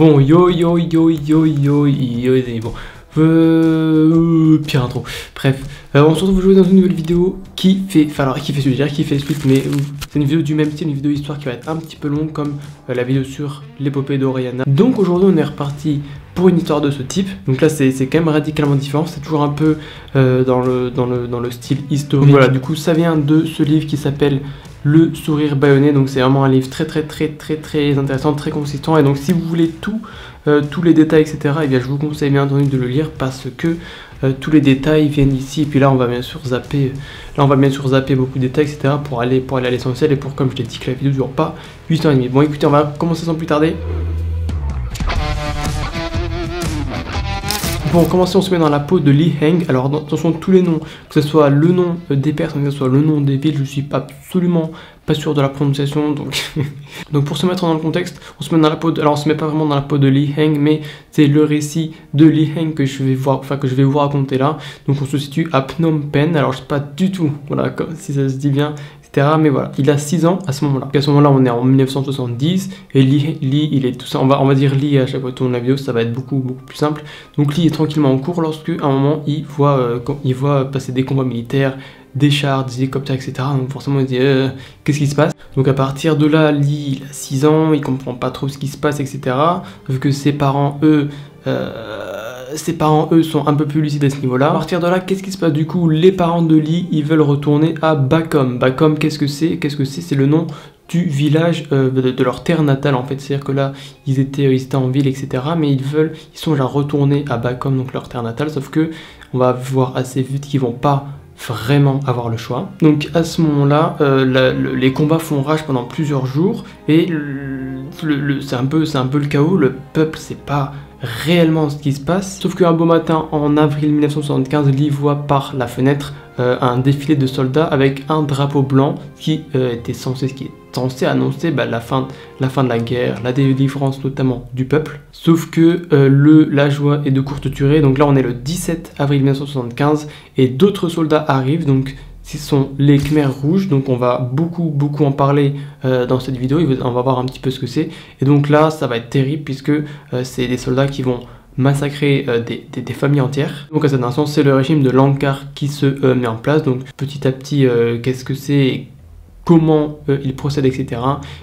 Bon, bon. Pire intro. Bref, on se retrouve aujourd'hui dans une nouvelle vidéo qui fait suite, mais c'est une vidéo du même style, une vidéo histoire qui va être un petit peu longue comme la vidéo sur l'épopée d'Oriana. Donc aujourd'hui on est reparti pour une histoire de ce type. Donc là c'est quand même radicalement différent, c'est toujours un peu dans le style historique. Donc voilà, du coup ça vient de ce livre qui s'appelle Le Sourire Bâillonné. Donc c'est vraiment un livre très intéressant, très consistant. Et donc si vous voulez tous les détails, etc., et bien je vous conseille bien entendu de le lire parce que tous les détails viennent ici. Et puis là on va bien sûr zapper, beaucoup de détails, etc., pour aller à l'essentiel et pour, comme je l'ai dit, que la vidéo ne dure pas 8h30. Bon écoutez, on va commencer sans plus tarder. Pour commencer, on se met dans la peau de Li Heng. Alors attention, tous les noms, que ce soit le nom des personnes, que ce soit le nom des villes, je suis absolument pas sûr de la prononciation. Donc pour se mettre dans le contexte, on se met dans la peau alors on se met pas vraiment dans la peau de Li Heng, mais c'est le récit de Li Heng que je vais vous raconter là. Donc on se situe à Phnom Penh. Alors je sais pas du tout, voilà, si ça se dit bien, etc. Mais voilà, il a 6 ans à ce moment-là. À ce moment-là, on est en 1970 et Li il est tout ça. On va dire Li à chaque fois tourne la vidéo, ça va être beaucoup plus simple. Donc Li est tranquillement en cours lorsque à un moment il voit passer des convois militaires, des chars, des hélicoptères, etc. Donc forcément il se dit qu'est-ce qui se passe? Donc à partir de là, Li il a 6 ans, il comprend pas trop ce qui se passe, etc. Vu que ses parents eux sont un peu plus lucides à ce niveau-là. À partir de là, qu'est-ce qui se passe du coup? Les parents de Li, ils veulent retourner à Bakom. Bakom, qu'est-ce que c'est? C'est le nom du village de leur terre natale en fait. C'est-à-dire que là, ils étaient en ville, etc. Mais ils sont déjà retournés à Bakom, donc leur terre natale. Sauf que on va voir assez vite qu'ils vont pas vraiment avoir le choix. Donc à ce moment-là, les combats font rage pendant plusieurs jours et c'est un peu le chaos. Le peuple sait pas réellement ce qui se passe. Sauf qu'un beau matin, en avril 1975, Li voit par la fenêtre un défilé de soldats avec un drapeau blanc qui est censé annoncer la fin de la guerre, la délivrance notamment du peuple. Sauf que la joie est de courte durée. Donc là, on est le 17 avril 1975 et d'autres soldats arrivent. Donc ce sont les Khmers rouges, donc on va beaucoup en parler dans cette vidéo, on va voir un petit peu ce que c'est. Et donc là, ça va être terrible puisque c'est des soldats qui vont massacrer des familges entières. Donc à cet instant, c'est le régime de Lankar qui se met en place. Donc petit à petit, qu'est-ce que c'est, comment il procède, etc.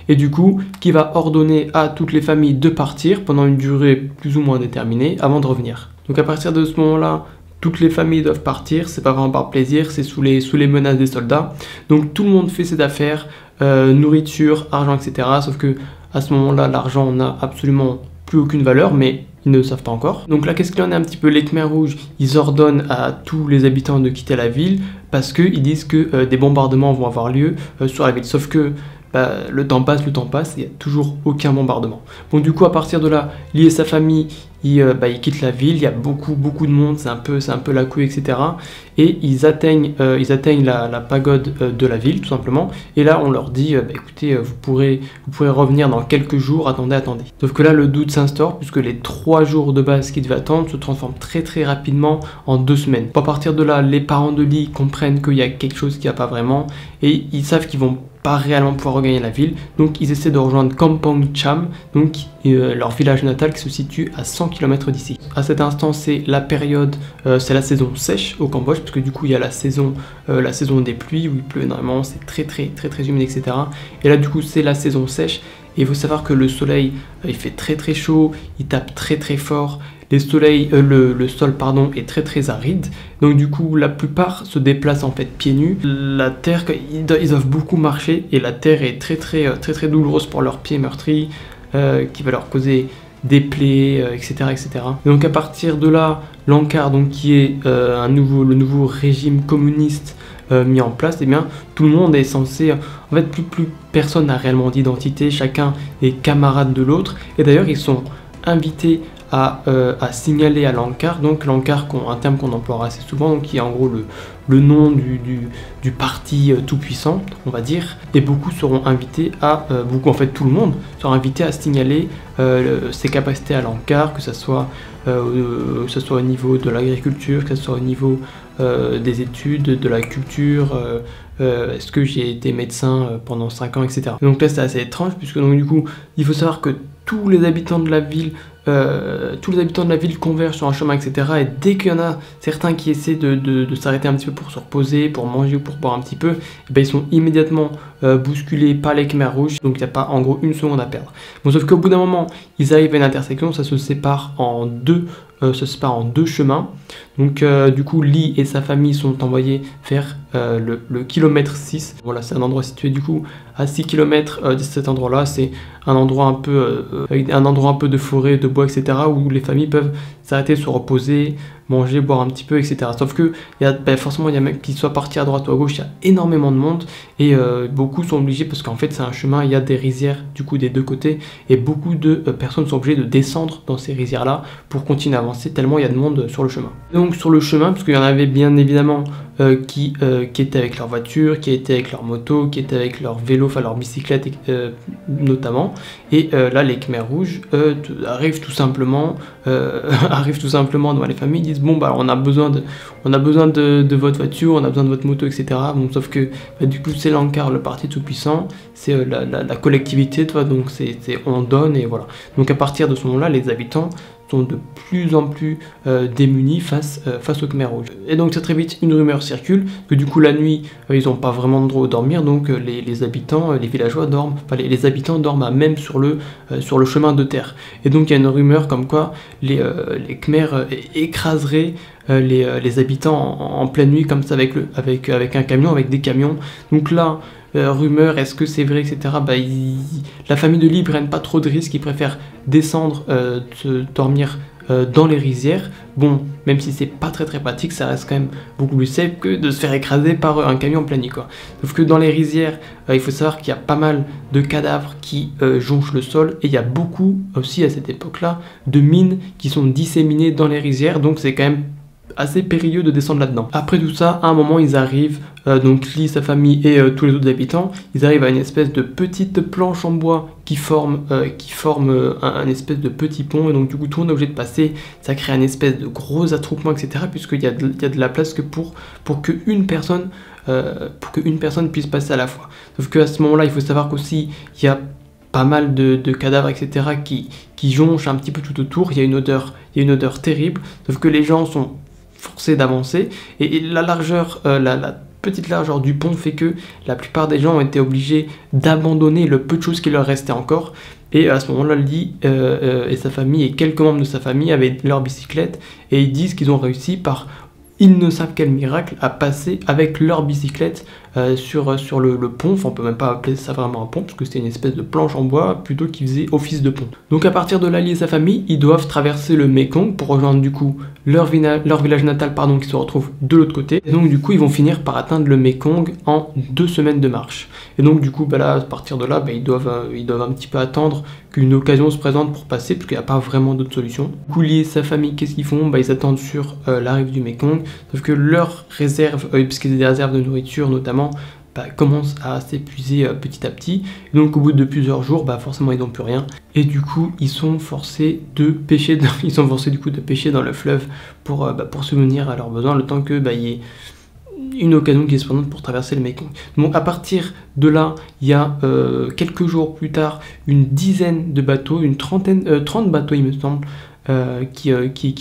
Et du coup, qui va ordonner à toutes les familles de partir pendant une durée plus ou moins déterminée avant de revenir. Donc à partir de ce moment-là, toutes les familles doivent partir, c'est pas vraiment par plaisir, c'est sous les menaces des soldats. Donc tout le monde fait ses affaires, nourriture, argent, etc. Sauf que à ce moment-là, l'argent n'a absolument plus aucune valeur, mais ils ne le savent pas encore. Donc là, qu'est-ce qu'il en est un petit peu? Les Khmers rouges, ils ordonnent à tous les habitants de quitter la ville parce qu'ils disent que des bombardements vont avoir lieu sur la ville. Sauf que le temps passe, il n'y a toujours aucun bombardement. Bon, du coup, à partir de là, Li et sa famille, ils quittent la ville, il y a beaucoup de monde, c'est un peu la couille, etc. Et ils atteignent la pagode de la ville, tout simplement. Et là, on leur dit, écoutez, vous pourrez revenir dans quelques jours, attendez. Sauf que là, le doute s'instaure, puisque les 3 jours de base qu'ils devaient attendre se transforment très rapidement en 2 semaines. À partir de là, les parents de Li comprennent qu'il y a quelque chose qui va pas vraiment, et ils savent qu'ils vont pas réellement pouvoir regagner la ville, donc ils essaient de rejoindre Kampong Cham, donc leur village natal qui se situe à 100 km d'ici. À cet instant, c'est la période, c'est la saison sèche au Cambodge, parce que du coup il y a la saison des pluies où il pleut énormément, c'est très humide, etc. Et là du coup c'est la saison sèche, et il faut savoir que le soleil il fait très chaud, il tape très fort. Le sol est très aride, donc du coup la plupart se déplacent en fait pieds nus. La terre, ils doivent beaucoup marcher et la terre est très douloureuse pour leurs pieds meurtris, qui va leur causer des plaies, etc. Et donc à partir de là, Lankar, donc qui est le nouveau régime communiste mis en place, et bien tout le monde est censé, en fait plus personne n'a réellement d'identité, chacun est camarade de l'autre, et d'ailleurs ils sont invités à signaler à Lankar, donc Lankar, un terme qu'on emploie assez souvent, donc qui est en gros le nom du parti tout puissant, on va dire, et beaucoup seront invités tout le monde sera invité à signaler ses capacités à Lankar, que ce soit au niveau de l'agriculture, que ce soit au niveau des études, de la culture, est-ce que j'ai été médecin pendant 5 ans, etc. Donc là c'est assez étrange, puisque donc du coup il faut savoir que tous les habitants de la ville convergent sur un chemin, etc. Et dès qu'il y en a certains qui essaient de s'arrêter un petit peu pour se reposer, pour manger ou pour boire un petit peu, et ben ils sont immédiatement bousculés par les Khmers rouges, donc il n'y a pas en gros une seconde à perdre. Bon, sauf qu'au bout d'un moment, ils arrivent à une intersection, ça se sépare en deux chemins. Donc du coup, Lee et sa famille sont envoyés vers le kilomètre 6. Voilà, c'est un endroit situé du coup à 6 km de cet endroit-là. C'est un endroit un peu avec un endroit un peu de forêt, de bois, etc. où les familles peuvent s'arrêter, se reposer, manger, boire un petit peu, etc. Sauf que forcément, il y a même qu'ils soient partis à droite ou à gauche, il y a énormément de monde et beaucoup sont obligés, parce qu'en fait c'est un chemin, il y a des rizières du coup des deux côtés et beaucoup de personnes sont obligées de descendre dans ces rizières là pour continuer à avancer tellement il y a de monde sur le chemin. Donc sur le chemin, parce qu'il y en avait bien évidemment qui étaient avec leur voiture, qui étaient avec leur moto, qui étaient avec leur vélo, enfin leur bicyclette notamment, et là les Khmers rouges arrivent tout simplement devant les familles, disent bon bah on a besoin de votre voiture, on a besoin de votre moto, etc. Bon, sauf que du coup c'est l'Ankar, le parti tout puissant, c'est la collectivité, tu vois, donc on donne et voilà. Donc à partir de ce moment-là, les habitants sont de plus en plus démunis face aux Khmers rouges. Et donc très vite une rumeur circule que du coup la nuit ils n'ont pas vraiment de droit à dormir, donc les habitants, les villageois dorment, enfin les habitants dorment à même sur le chemin de terre. Et donc il y a une rumeur comme quoi les Khmers écraseraient les habitants en pleine nuit comme ça avec un camion, avec des camions. Donc là, rumeur, est-ce que c'est vrai, etc. La famille de Lee prennent pas trop de risques, ils préfèrent descendre, dormir dans les rizières. Bon, même si c'est pas très pratique, ça reste quand même beaucoup plus safe que de se faire écraser par un camion en pleine nuit, quoi. Sauf que dans les rizières, il faut savoir qu'il y a pas mal de cadavres qui jonchent le sol, et il y a beaucoup aussi à cette époque-là de mines qui sont disséminées dans les rizières, donc c'est quand même assez périlleux de descendre là-dedans. Après tout ça, à un moment, ils arrivent, donc Lee, sa famille et tous les autres habitants, ils arrivent à une espèce de petite planche en bois qui forme un espèce de petit pont, et donc du coup tout le monde est obligé de passer, ça crée un espèce de gros attroupement, etc. puisqu'il y a de la place que pour qu'une personne puisse passer à la fois. Sauf qu'à ce moment-là, il faut savoir qu'aussi, il y a pas mal de cadavres, etc. qui jonchent un petit peu tout autour, il y a une odeur terrible, sauf que les gens sont forcés d'avancer, et la largeur, la petite largeur du pont fait que la plupart des gens ont été obligés d'abandonner le peu de choses qui leur restaient encore, et à ce moment-là, Lee et sa famille et quelques membres de sa famille avaient leur bicyclette, et ils disent qu'ils ont réussi par ils ne savent quel miracle à passer avec leur bicyclette sur le pont. Enfin, on peut même pas appeler ça vraiment un pont, parce que c'était une espèce de planche en bois plutôt qui faisait office de pont. Donc à partir de là, Lee et sa famille, ils doivent traverser le Mekong pour rejoindre du coup leur village natal, qui se retrouve de l'autre côté. Et donc du coup, ils vont finir par atteindre le Mekong en 2 semaines de marche. Et donc du coup, là, à partir de là, ils doivent un petit peu attendre qu'une occasion se présente pour passer, parce qu'il n'y a pas vraiment d'autre solution. Du coup, Lee et sa famille, qu'est-ce qu'ils font? Ils attendent sur la rive du Mekong, sauf que leurs réserves, puisqu'ils ont des réserves de nourriture notamment, commencent à s'épuiser petit à petit. Et donc au bout de plusieurs jours, forcément ils n'ont plus rien, et du coup ils sont forcés de pêcher dans le fleuve pour subvenir à leurs besoins, le temps que il y ait une occasion qui se présente pour traverser le Mekong. Donc à partir de là, il y a quelques jours plus tard une dizaine de bateaux, 30 bateaux il me semble, qui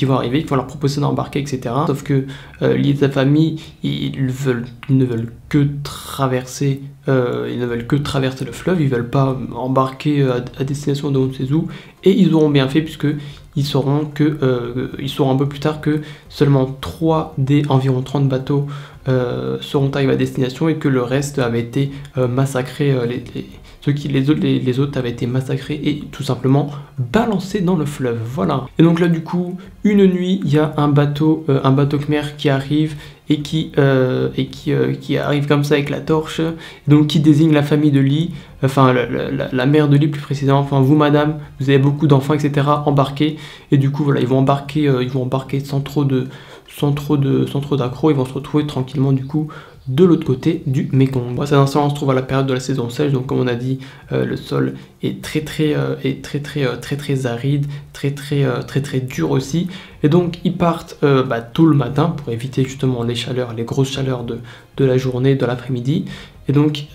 vont arriver, qui vont leur proposer d'embarquer, etc. Sauf que Lee et sa famille, ils ne veulent que traverser le fleuve, ils veulent pas embarquer à destination de on ne sait où, et ils auront bien fait, puisque ils sauront un peu plus tard que seulement 3 des environ 30 bateaux seront arrivés à destination, et que le reste avait été massacré, les autres avaient été massacrés et tout simplement balancés dans le fleuve, voilà. Et donc là du coup, une nuit, il y a un bateau Khmer qui arrive et qui arrive comme ça avec la torche, donc qui désigne la famille de Lee, enfin la mère de Lee plus précisément, enfin vous madame, vous avez beaucoup d'enfants, etc. embarqués, et du coup voilà, ils vont embarquer sans trop d'accro, ils vont se retrouver tranquillement du coup de l'autre côté du Mekong. Bon, cet instant, on se trouve à la période de la saison sèche, donc comme on a dit, le sol est très aride, très dur aussi, et donc ils partent tôt le matin pour éviter justement les grosses chaleurs de la journée, de l'après-midi, Et donc,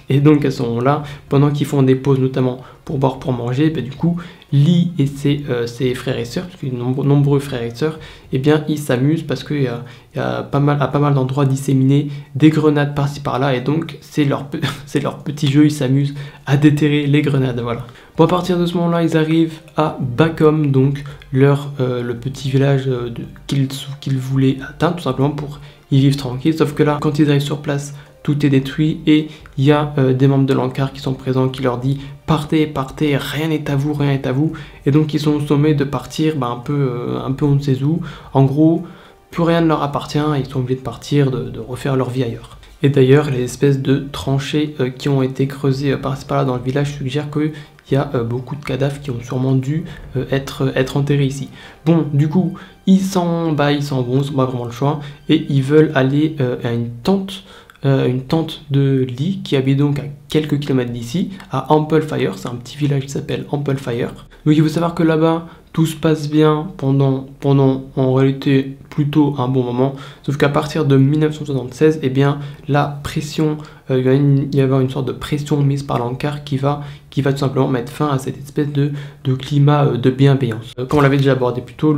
et donc à ce moment-là, pendant qu'ils font des pauses notamment pour boire, pour manger, du coup, Lee et ses frères et sœurs, parce qu'il y a de nombreux frères et sœurs, bien ils s'amusent parce qu'il y a pas mal d'endroits disséminés, des grenades par-ci par-là, et donc c'est leur petit jeu, ils s'amusent à déterrer les grenades, voilà. Bon, à partir de ce moment-là, ils arrivent à Bacom, donc le petit village qu'ils voulaient atteindre, tout simplement pour y vivre tranquille, sauf que là, quand ils arrivent sur place, tout est détruit et il y a des membres de l'Ankar qui sont présents, qui leur disent partez, partez, rien n'est à vous, rien n'est à vous. Et donc ils sont sommés de partir un peu on ne sait où. En gros, plus rien ne leur appartient, ils sont obligés de partir, de refaire leur vie ailleurs. Et d'ailleurs, les espèces de tranchées qui ont été creusées par-ci par-là dans le village suggèrent qu'il y a beaucoup de cadavres qui ont sûrement dû être enterrés ici. Bon, du coup, ils s'en vont, ils n'ont pas vraiment le choix, et ils veulent aller à une tente de Lee qui habite donc à quelques kilomètres d'ici, à Amplefire. C'est un petit village qui s'appelle Amplefire. Donc il faut savoir que là-bas, tout se passe bien pendant en réalité plutôt un bon moment, sauf qu'à partir de 1976, la pression, il va y avoir une sorte de pression mise par l'Ankar qui va tout simplement mettre fin à cette espèce de climat de bienveillance. Comme on l'avait déjà abordé plus tôt,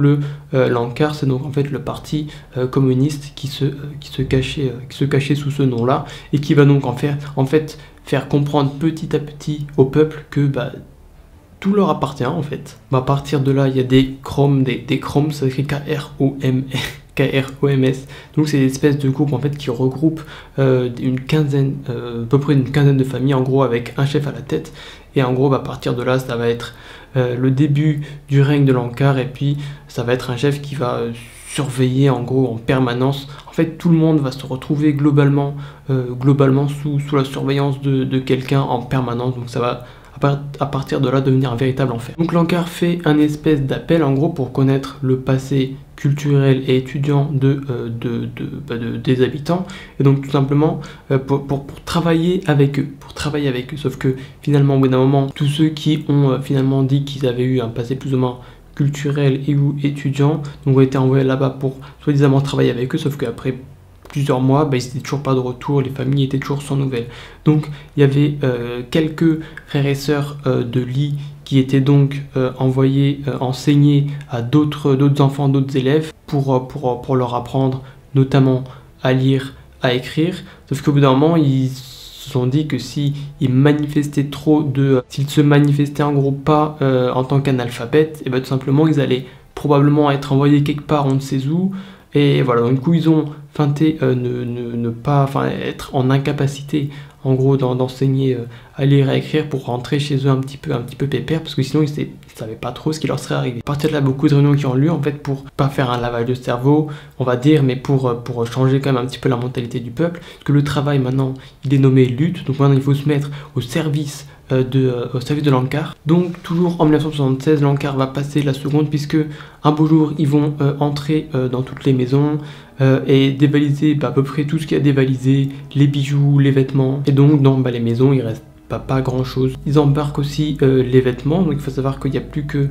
l'Ankar, c'est donc en fait le parti communiste qui se cachait sous ce nom-là, et qui va donc en fait faire comprendre petit à petit au peuple que tout leur appartient en fait. À partir de là, il y a des Kroms, ça s'écrit K-R-O-M-S. Donc c'est des espèces de groupes en fait qui regroupent à peu près une quinzaine de familles, en gros avec un chef à la tête. Et en gros, à partir de là, ça va être le début du règne de l'Ankar, et puis ça va être un chef qui va surveiller en gros en permanence. En fait, tout le monde va se retrouver globalement sous la surveillance de quelqu'un en permanence. Donc ça va à partir de là devenir un véritable enfer. Donc l'Ankar fait un espèce d'appel en gros pour connaître le passé culturel et étudiant des habitants, et donc tout simplement pour travailler avec eux, sauf que finalement au bout d'un moment, tous ceux qui ont finalement dit qu'ils avaient eu un passé plus ou moins culturel et ou étudiant, donc ont été envoyés là-bas pour soi-disant travailler avec eux, sauf qu'après plusieurs mois, ils n'étaient toujours pas de retour, les familles étaient toujours sans nouvelles. Donc il y avait quelques frères et sœurs de Lee qui étaient donc envoyés enseigner à d'autres enfants, d'autres élèves pour leur apprendre notamment à lire, à écrire. Sauf qu'au bout d'un moment, ils se sont dit que s'ils manifestaient s'ils se manifestaient en gros pas en tant qu'analphabètes, tout simplement ils allaient probablement être envoyés quelque part on ne sait où. Et voilà, donc du coup ils ont feinté ne pas être en incapacité en gros d'enseigner à lire et à écrire pour rentrer chez eux un petit peu pépère, parce que sinon ils savaient pas trop ce qui leur serait arrivé. À partir de là, beaucoup de réunions qui ont lieu en fait pour pas faire un lavage de cerveau, on va dire, mais pour changer quand même un petit peu la mentalité du peuple, parce que le travail maintenant il est nommé lutte, donc maintenant il faut se mettre au service de l'Ankar. Donc toujours en 1976, l'Ankar va passer la seconde, puisque un beau jour ils vont entrer dans toutes les maisons et dévaliser à peu près tout ce qu'il y a dévalisé, les bijoux, les vêtements, et donc dans les maisons il reste pas grand chose. Ils embarquent aussi les vêtements, donc il faut savoir qu'il n'y a plus que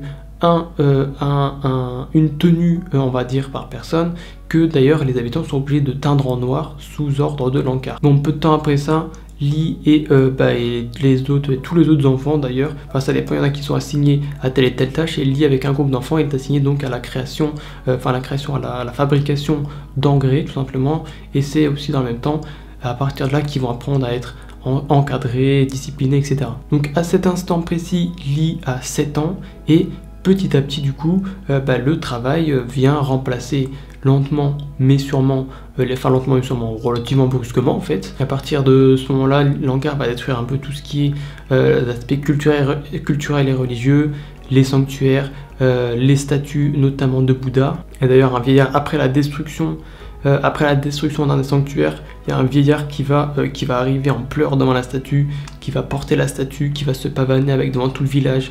une tenue on va dire par personne, que d'ailleurs les habitants sont obligés de teindre en noir sous ordre de l'Ankar. Donc peu de temps après ça, Lee et tous les autres enfants d'ailleurs, ça dépend, il y en a qui sont assignés à telle et telle tâche, et Lee avec un groupe d'enfants est assigné donc à la création, à la fabrication d'engrais tout simplement, et c'est aussi dans le même temps à partir de là qu'ils vont apprendre à être encadrés, disciplinés, etc. Donc à cet instant précis, Lee a 7 ans, et petit à petit du coup, le travail vient remplacer lentement mais sûrement, relativement brusquement en fait. À partir de ce moment-là, l'Ankar va détruire un peu tout ce qui est l'aspect culturel et religieux, les sanctuaires, les statues notamment de Bouddha. Et d'ailleurs un vieillard, après la destruction d'un des sanctuaires, il y a un vieillard qui va arriver en pleurs devant la statue, qui va porter la statue, qui va se pavaner avec devant tout le village,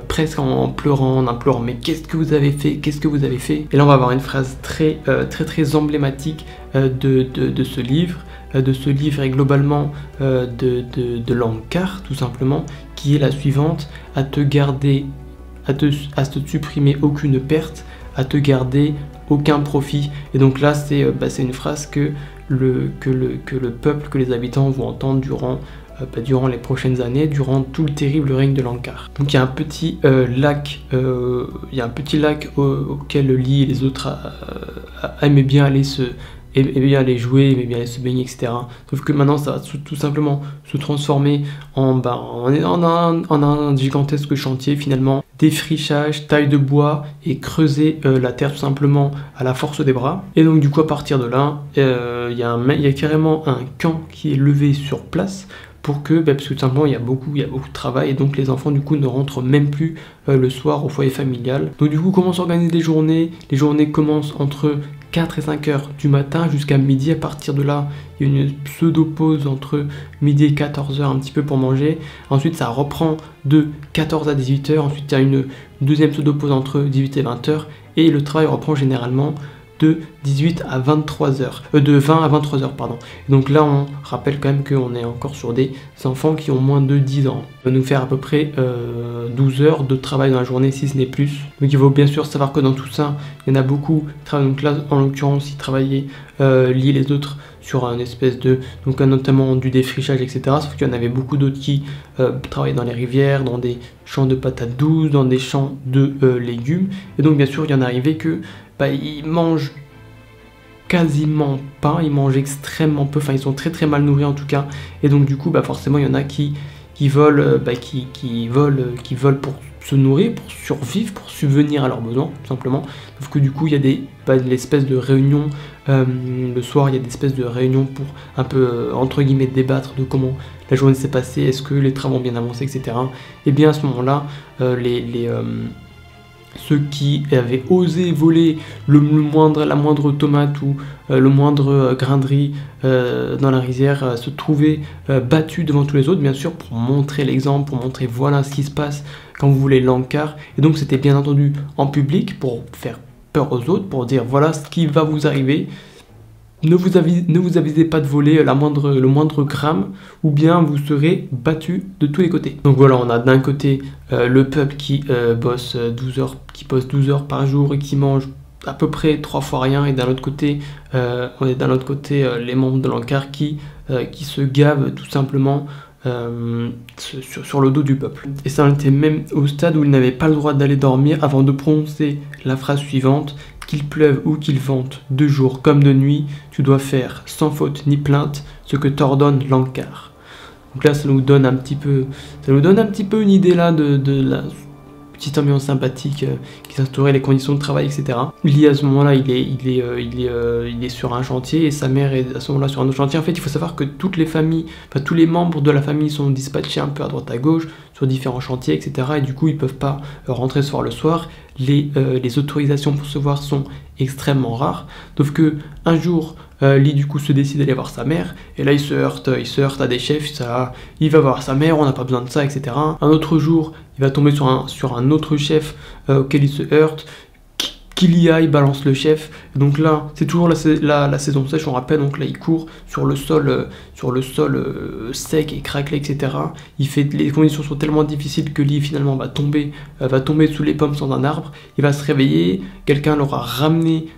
presque en pleurant, en implorant mais qu'est-ce que vous avez fait, qu'est-ce que vous avez fait. Et là on va avoir une phrase très emblématique de ce livre et globalement de l'Ankar tout simplement, qui est la suivante: à te supprimer aucune perte, à te garder aucun profit. Et donc là c'est une phrase que que le peuple, que les habitants vont entendre durant les prochaines années, durant tout le terrible règne de Lankar. Donc il y a un petit lac, auquel Lee et les autres aimaient bien aller jouer, aimaient bien aller se baigner, etc. Sauf que maintenant ça va tout simplement se transformer en un gigantesque chantier finalement, défrichage, taille de bois et creuser la terre tout simplement à la force des bras. Et donc du coup à partir de là, il y a carrément un camp qui est levé sur place pour que, parce que tout simplement il y a beaucoup de travail et donc les enfants du coup ne rentrent même plus le soir au foyer familial. Donc du coup comment s'organisent les journées? Les journées commencent entre 4 et 5 heures du matin jusqu'à midi. À partir de là, il y a une pseudo-pause entre midi et 14 heures un petit peu pour manger. Ensuite, ça reprend de 14 à 18 heures. Ensuite, il y a une deuxième pseudo-pause entre 18 et 20 heures. Et le travail reprend généralement de 18 à 23 heures, de 20 à 23 heures, pardon. Et donc là, on rappelle quand même qu'on est encore sur des enfants qui ont moins de 10 ans. Ça va nous faire à peu près 12 heures de travail dans la journée, si ce n'est plus. Donc il faut bien sûr savoir que dans tout ça, il y en a beaucoup qui travaillent. Donc là, en l'occurrence, ils travaillaient liés les autres sur un espèce de, donc notamment du défrichage, etc. Sauf qu'il y en avait beaucoup d'autres qui travaillaient dans les rivières, dans des champs de patates douces, dans des champs de légumes. Et donc bien sûr, il y en arrivait que ils mangent quasiment pas, ils mangent extrêmement peu, enfin ils sont très mal nourris en tout cas, et donc du coup forcément il y en a qui volent pour se nourrir, pour survivre, pour subvenir à leurs besoins tout simplement. Sauf que du coup il y a l'espèce de réunion le soir, il y a des espèces de réunions pour un peu entre guillemets débattre de comment la journée s'est passée, est-ce que les travaux ont bien avancé, etc. Et bien à ce moment-là, ceux qui avaient osé voler la moindre tomate ou le moindre grain de riz dans la rizière se trouvaient battus devant tous les autres, bien sûr, pour montrer l'exemple, pour montrer voilà ce qui se passe quand vous voulez Lankar. Et donc c'était bien entendu en public pour faire peur aux autres, pour dire voilà ce qui va vous arriver. Ne vous avisez pas de voler le moindre gramme, ou bien vous serez battu de tous les côtés. Donc voilà, on a d'un côté le peuple qui bosse 12 heures par jour et qui mange à peu près 3 fois rien, et d'un autre côté, les membres de Lankar qui se gavent tout simplement sur le dos du peuple. Et ça en était même au stade où ils n'avaient pas le droit d'aller dormir avant de prononcer la phrase suivante: qu'il pleuve ou qu'il vente, de jour comme de nuit, tu dois faire, sans faute ni plainte, ce que t'ordonne Lankar. Donc là, ça nous donne un petit peu une idée là de la petite ambiance sympathique qui s'instaurait, les conditions de travail, etc. Lui, à ce moment-là, il est sur un chantier et sa mère est à ce moment-là sur un autre chantier. En fait, il faut savoir que toutes les familles, tous les membres de la famille sont dispatchés un peu à droite à gauche sur différents chantiers, etc. Et du coup, ils peuvent pas rentrer se voir le soir. Les autorisations pour se voir sont extrêmement rares. Sauf que un jour, Lee du coup se décide d'aller voir sa mère, et là il se heurte à des chefs, il va voir sa mère, on n'a pas besoin de ça, etc. Un autre jour, il va tomber sur un autre chef auquel il se heurte, qu'il y aille, balance le chef. Donc là, c'est toujours la saison sèche, on rappelle, donc là il court sur le sol sec et craquelé, etc. Les conditions sont tellement difficiles que Lee finalement va tomber sous les pommes sans un arbre, il va se réveiller, quelqu'un l'aura ramené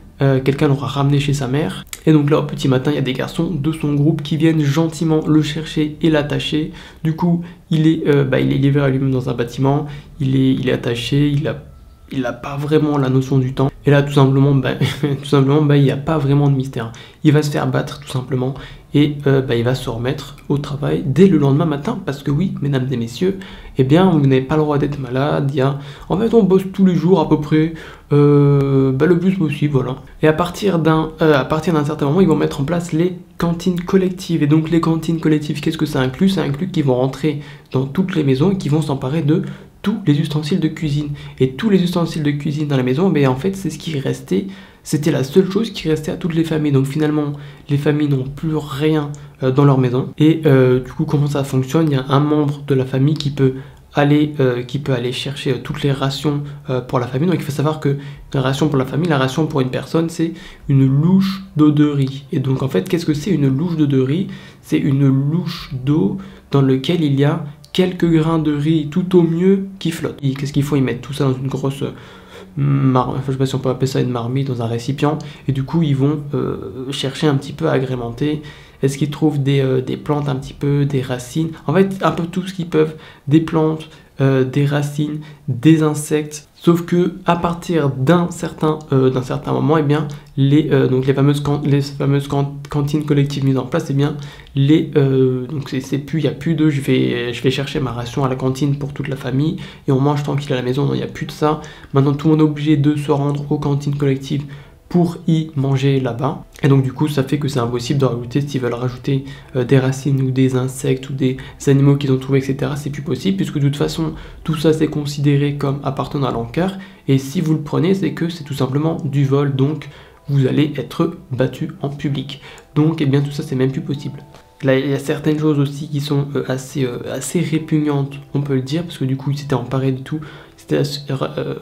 chez sa mère. Et donc là, au petit matin, il y a des garçons de son groupe qui viennent gentiment le chercher et l'attacher. Du coup, il est livré à lui-même dans un bâtiment, il est attaché, il n'a pas vraiment la notion du temps. Et là, tout simplement, il n'y a pas vraiment de mystère. Il va se faire battre, tout simplement, et il va se remettre au travail dès le lendemain matin. Parce que oui, mesdames et messieurs, eh bien, vous n'avez pas le droit d'être malade. En fait, on bosse tous les jours à peu près, le plus possible, voilà. Et à partir d'un certain moment, ils vont mettre en place les cantines collectives. Et donc, les cantines collectives, qu'est-ce que ça inclut? Ça inclut qu'ils vont rentrer dans toutes les maisons et qu'ils vont s'emparer de tous les ustensiles de cuisine. Et tous les ustensiles de cuisine dans la maison, en fait, c'est ce qui restait. C'était la seule chose qui restait à toutes les familles. Donc finalement, les familles n'ont plus rien dans leur maison. Et du coup, comment ça fonctionne? Il y a un membre de la famille qui peut aller chercher toutes les rations pour la famille. Donc il faut savoir que la ration pour la famille, la ration pour une personne, c'est une louche d'eau de riz. Et donc en fait, qu'est-ce que c'est une louche d'eau de riz? C'est une louche d'eau dans laquelle il y a quelques grains de riz tout au mieux qui flottent. Et qu'est-ce qu'ils font? Ils mettent tout ça dans une grosse je sais pas si on peut appeler ça une marmite, dans un récipient, et du coup ils vont chercher un petit peu à agrémenter. Est-ce qu'ils trouvent des plantes un petit peu, des racines, en fait un peu tout ce qu'ils peuvent, des plantes, des racines, des insectes, sauf que à partir d'un certain moment, eh bien donc les fameuses cantines collectives mises en place, eh bien donc c'est plus, il y a plus de je vais chercher ma ration à la cantine pour toute la famille et on mange tranquille à la maison. Non, il n'y a plus de ça. Maintenant tout le monde est obligé de se rendre aux cantines collectives pour y manger là-bas. Et donc du coup ça fait que c'est impossible de rajouter, s'ils veulent rajouter des racines ou des insectes ou des animaux qu'ils ont trouvés, etc. C'est plus possible, puisque de toute façon tout ça c'est considéré comme appartenant à l'encart, et si vous le prenez c'est que c'est tout simplement du vol, donc vous allez être battu en public. Donc et bien tout ça c'est même plus possible. Là, il y a certaines choses aussi qui sont assez répugnantes, on peut le dire, parce que du coup ils s'étaient emparés de tout. C'était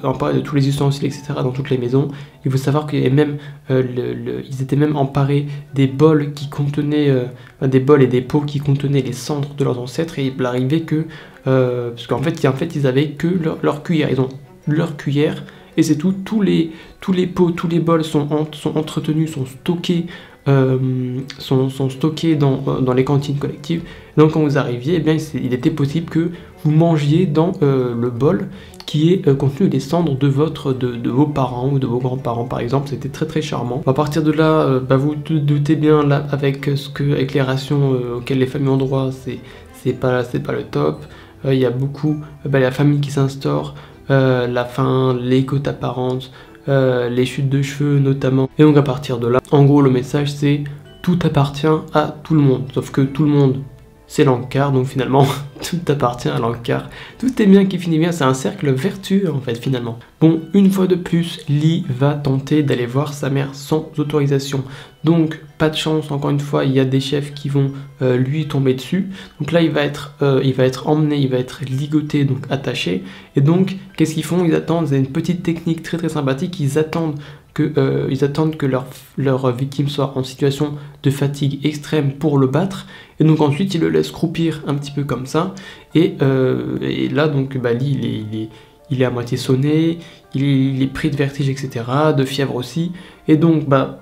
emparé de tous les ustensiles, etc. dans toutes les maisons. Il faut savoir qu'il y avait même, ils étaient même emparés des bols qui contenaient, des bols et des pots qui contenaient les cendres de leurs ancêtres, et il arrivait que, parce qu'en fait, ils avaient que leur cuillère, ils ont leur cuillère, et c'est tout. Tous les pots, tous les bols sont entretenus, sont stockés, sont stockés dans les cantines collectives. Donc quand vous arriviez, eh bien, il était possible que vous mangiez dans le bol qui est contenu des cendres de vos parents ou de vos grands-parents par exemple. C'était très très charmant. À partir de là, vous doutez bien là, avec les rations auxquelles les familles ont droit, c'est pas le top. Il y a beaucoup la famille qui s'instaure, la faim, les côtes apparentes, les chutes de cheveux notamment. Et donc à partir de là, en gros le message c'est tout appartient à tout le monde, sauf que tout le monde c'est l'encart, donc finalement tout appartient à l'encart. Tout est bien qui finit bien, c'est un cercle vertueux en fait finalement. Bon, une fois de plus, Lee va tenter d'aller voir sa mère sans autorisation. Donc pas de chance, encore une fois, il y a des chefs qui vont lui tomber dessus. Donc là il va être emmené, il va être ligoté, donc attaché. Et donc qu'est-ce qu'ils font? Ils attendent, c'est une petite technique très très sympathique, ils attendent que leur victime soit en situation de fatigue extrême pour le battre, et donc ensuite ils le laissent croupir un petit peu comme ça, et là donc Lee il est à moitié sonné, il est pris de vertige, etc., de fièvre aussi, et donc pas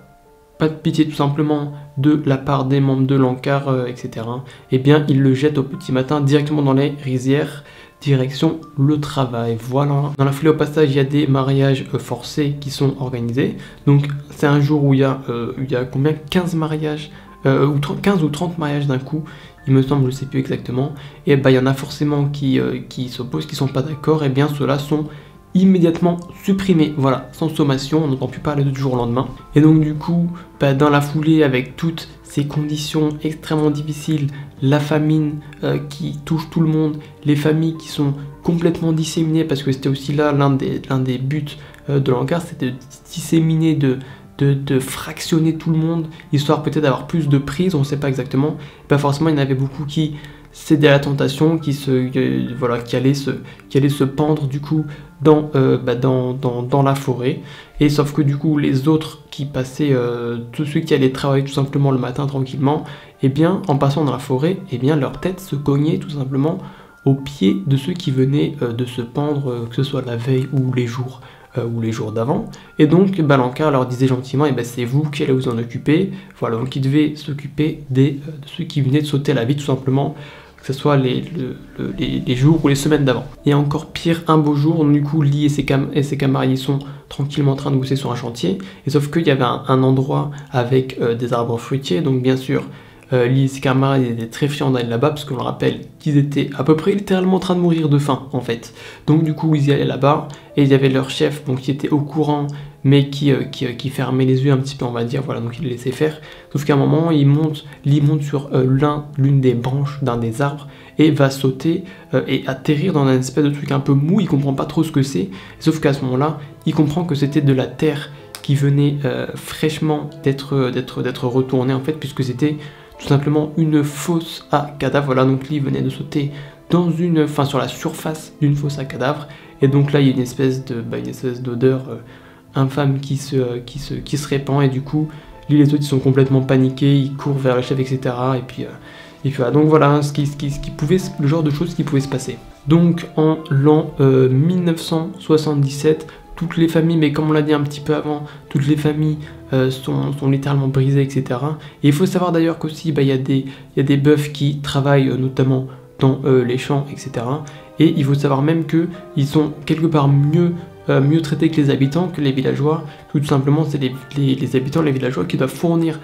de pitié tout simplement de la part des membres de l'encart, etc., et bien il le jette au petit matin directement dans les rizières, direction le travail. Voilà. Dans la foulée au passage, il y a des mariages forcés qui sont organisés. Donc c'est un jour où il y a combien, 15 mariages, 15 ou 30 mariages d'un coup, il me semble, je sais plus exactement. Et il y en a forcément qui s'opposent, qui sont pas d'accord, et bien ceux-là sont immédiatement supprimés, voilà, sans sommation, on n'entend plus parler du jour au lendemain. Et donc du coup, dans la foulée, avec toutes ces conditions extrêmement difficiles, la famine qui touche tout le monde, les familles qui sont complètement disséminées, parce que c'était aussi là l'un des buts de l'encart, c'était de disséminer, de fractionner tout le monde, histoire peut-être d'avoir plus de prise, on ne sait pas exactement. Pas forcément, il y en avait beaucoup qui cédaient à la tentation, qui allaient se pendre du coup dans la forêt. Et sauf que du coup les autres qui passaient, tous ceux qui allaient travailler tout simplement le matin tranquillement, et bien en passant dans la forêt, et bien leur tête se cognait tout simplement aux pieds de ceux qui venaient de se pendre, que ce soit la veille ou les jours d'avant. Et donc l'encart leur disait gentiment, c'est vous qui allez vous en occuper. Voilà, donc ils devaient s'occuper de ceux qui venaient de sauter à la vie tout simplement, que ce soit les jours ou les semaines d'avant. Et encore pire, un beau jour, du coup Lee et ses camarades sont tranquillement en train de bosser sur un chantier, et sauf qu'il y avait un endroit avec des arbres fruitiers, donc bien sûr Lee et ses camarades étaient très fiers d'aller là-bas, parce qu'on le rappelle qu'ils étaient à peu près littéralement en train de mourir de faim en fait. Donc du coup ils y allaient là-bas, et il y avait leur chef qui était au courant, mais qui fermait les yeux un petit peu, on va dire, voilà, donc il les laissait faire. Sauf qu'à un moment, Lee monte sur l'une des branches d'un des arbres, et va sauter et atterrir dans un espèce de truc un peu mou, il comprend pas trop ce que c'est, sauf qu'à ce moment-là, il comprend que c'était de la terre qui venait fraîchement d'être retournée en fait, puisque c'était tout simplement une fosse à cadavre. Voilà, donc Lee venait de sauter sur la surface d'une fosse à cadavre, et donc là il y a une espèce d'odeur infâme qui se répand, et du coup Lee et les autres ils sont complètement paniqués, ils courent vers le chef, etc. Et puis voilà, donc voilà hein, le genre de choses qui pouvaient se passer. Donc en l'an 1977, toutes les familles, mais comme on l'a dit un petit peu avant, toutes les familles sont littéralement brisées, etc. Et il faut savoir d'ailleurs qu'aussi, il y a des bœufs qui travaillent notamment dans les champs, etc. Et il faut savoir même qu'ils sont quelque part mieux traités que les habitants, que les villageois. Tout simplement, c'est les habitants, les villageois qui doivent fournir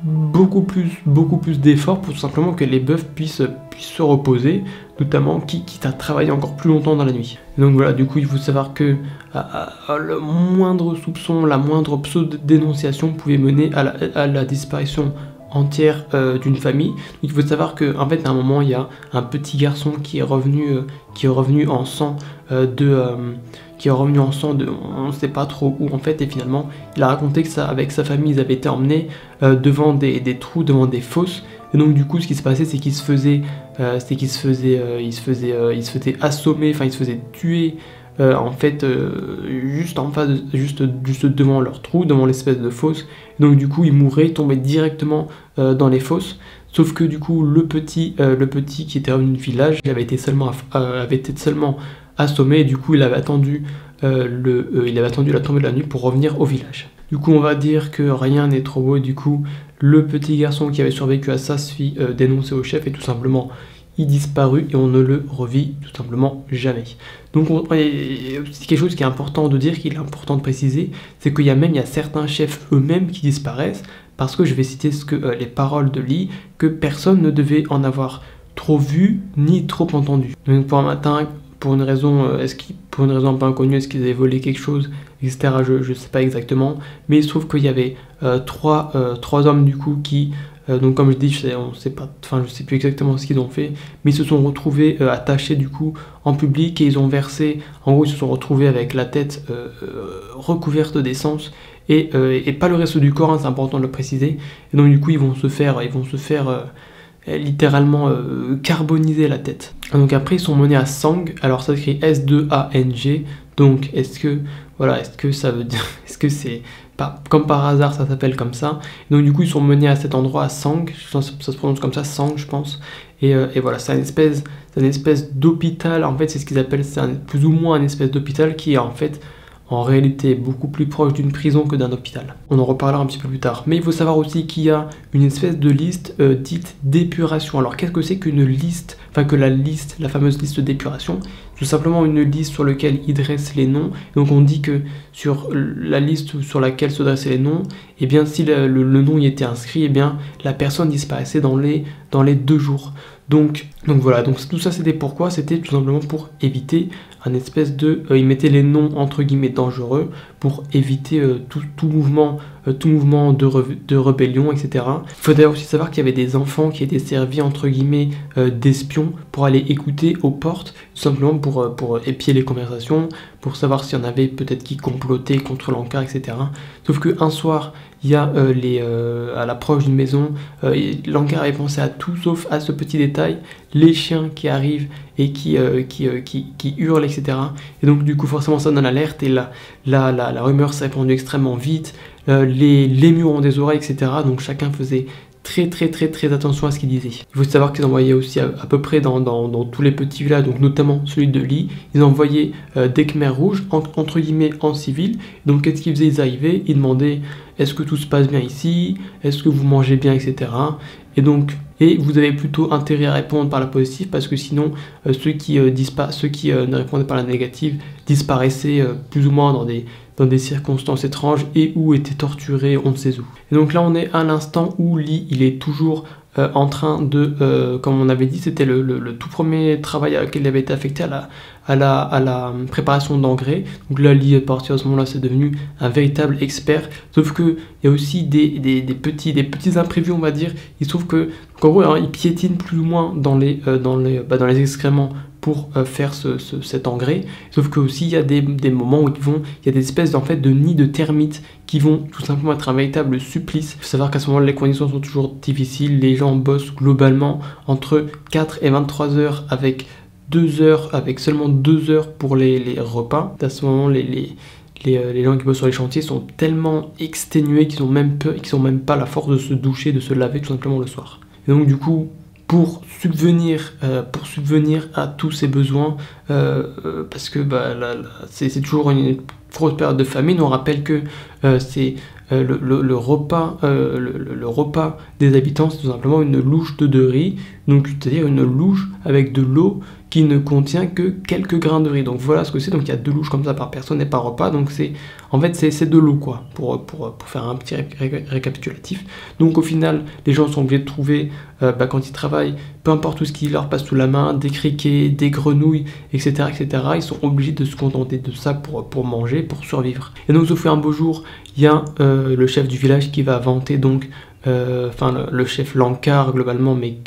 beaucoup plus d'efforts pour tout simplement que les bœufs puissent se reposer, notamment quitte à travailler encore plus longtemps dans la nuit. Donc voilà, du coup il faut savoir que le moindre soupçon, la moindre pseudo-dénonciation pouvait mener à la disparition entière d'une famille. Donc, il faut savoir que en fait à un moment il y a un petit garçon qui est revenu en sang on ne sait pas trop où en fait, et finalement il a raconté que avec sa famille ils avaient été emmenés devant des trous, devant des fosses. Et donc du coup ce qui se passait c'est qu'il se faisait assommer, enfin il se faisait tuer en fait juste en face, juste devant leur trou, devant l'espèce de fosse. Donc du coup il mourait, il tombait directement dans les fosses. Sauf que du coup le petit qui était revenu du village, il avait été seulement assommé, et du coup il avait attendu la tombée de la nuit pour revenir au village. Du coup on va dire que rien n'est trop beau, et du coup le petit garçon qui avait survécu à ça se fit dénoncer au chef, et tout simplement il disparut et on ne le revit tout simplement jamais. Donc c'est quelque chose qui est important de dire, qu'il est important de préciser, c'est qu'il y a certains chefs eux-mêmes qui disparaissent, parce que je vais citer les paroles de Lee, que personne ne devait en avoir trop vu ni trop entendu. Donc pour un matin, pour une raison un peu inconnue, est-ce qu'ils avaient volé quelque chose, etc. Je ne sais pas exactement, mais il se trouve qu'il y avait trois hommes du coup qui, donc comme je dis, je sais plus exactement ce qu'ils ont fait, mais ils se sont retrouvés attachés du coup en public, et ils ont versé, en gros ils se sont retrouvés avec la tête recouverte d'essence, et pas le reste du corps, hein, c'est important de le préciser. Et donc du coup ils vont se faire littéralement carboniser la tête. Donc après ils sont menés à Sang, alors ça s'écrit S2ANG, donc est-ce que ça veut dire, est-ce que c'est pas comme par hasard ça s'appelle comme ça. Et donc du coup ils sont menés à cet endroit à Sang, ça se prononce comme ça, Sang je pense, et voilà, c'est une espèce d'hôpital, en fait c'est ce qu'ils appellent, plus ou moins une espèce d'hôpital qui est en réalité beaucoup plus proche d'une prison que d'un hôpital. On en reparlera un petit peu plus tard. Mais il faut savoir aussi qu'il y a une espèce de liste dite d'épuration. Alors qu'est-ce que c'est qu'une liste, la fameuse liste d'épuration? Tout simplement une liste sur laquelle ils dressent les noms. Donc on dit que sur la liste sur laquelle se dressaient les noms, et bien si le nom y était inscrit, et bien la personne disparaissait dans les 2 jours. Donc voilà, donc tout ça c'était pourquoi? C'était tout simplement pour éviter un espèce de... ils mettaient les noms entre guillemets dangereux pour éviter tout mouvement de rébellion, etc. Il faut d'ailleurs aussi savoir qu'il y avait des enfants qui étaient servis entre guillemets d'espions pour aller écouter aux portes, tout simplement pour épier les conversations, pour savoir s'il y en avait peut-être qui complotaient contre l'Ankar, etc. Sauf qu'un soir, il y a à l'approche d'une maison, l'Ankar avait pensé à tout sauf à ce petit détail, les chiens qui arrivent et qui hurlent, etc. Et donc du coup forcément ça donne l'alerte, et la rumeur s'est répandue extrêmement vite, les murs ont des oreilles, etc. Donc chacun faisait très attention à ce qu'il disait. Il faut savoir qu'ils envoyaient aussi à peu près dans tous les petits villages, donc notamment celui de Lee, ils envoyaient des Khmers rouges, entre guillemets en civil. Donc qu'est-ce qu'ils faisaient? Ils arrivaient, ils demandaient est-ce que tout se passe bien ici, est-ce que vous mangez bien, etc. Et vous avez plutôt intérêt à répondre par la positive, parce que sinon ceux qui ne répondaient pas par la négative disparaissaient plus ou moins dans des circonstances étranges, et ou étaient torturés on ne sait où. Et donc là on est à l'instant où Lee il est toujours en train de, comme on avait dit, c'était le tout premier travail auquel il avait été affecté à la préparation d'engrais. Donc là Lee à partir de ce moment-là c'est devenu un véritable expert, sauf que il y a aussi des petits imprévus, on va dire. Il se trouve que en gros hein, il piétine plus ou moins dans les excréments pour faire cet engrais, sauf que aussi il y a des moments où il y a des espèces en fait de nids de termites qui vont tout simplement être un véritable supplice. Il faut savoir qu'à ce moment-là les conditions sont toujours difficiles, les gens bossent globalement entre 4 et 23 heures avec seulement 2 heures pour les repas. À ce moment les gens qui bossent sur les chantiers sont tellement exténués qu'ils n'ont même pas la force de se doucher, de se laver tout simplement le soir. Et donc du coup, pour subvenir à tous ses besoins, parce que bah, c'est toujours une grosse période de famine. On rappelle que c'est le repas, le repas des habitants, c'est tout simplement une louche de riz, donc c'est-à-dire une louche avec de l'eau qui ne contient que quelques grains de riz. Donc voilà ce que c'est. Donc il y a 2 louches comme ça par personne et par repas. Donc en fait c'est de l'eau quoi, pour faire un petit récapitulatif. Donc au final, les gens sont obligés de trouver, quand ils travaillent, peu importe tout ce qui leur passe sous la main, des criquets, des grenouilles, etc., etc. Ils sont obligés de se contenter de ça pour manger, pour survivre. Et donc sauf un beau jour, il y a le chef du village qui va vanter donc, le chef Lankar globalement, mais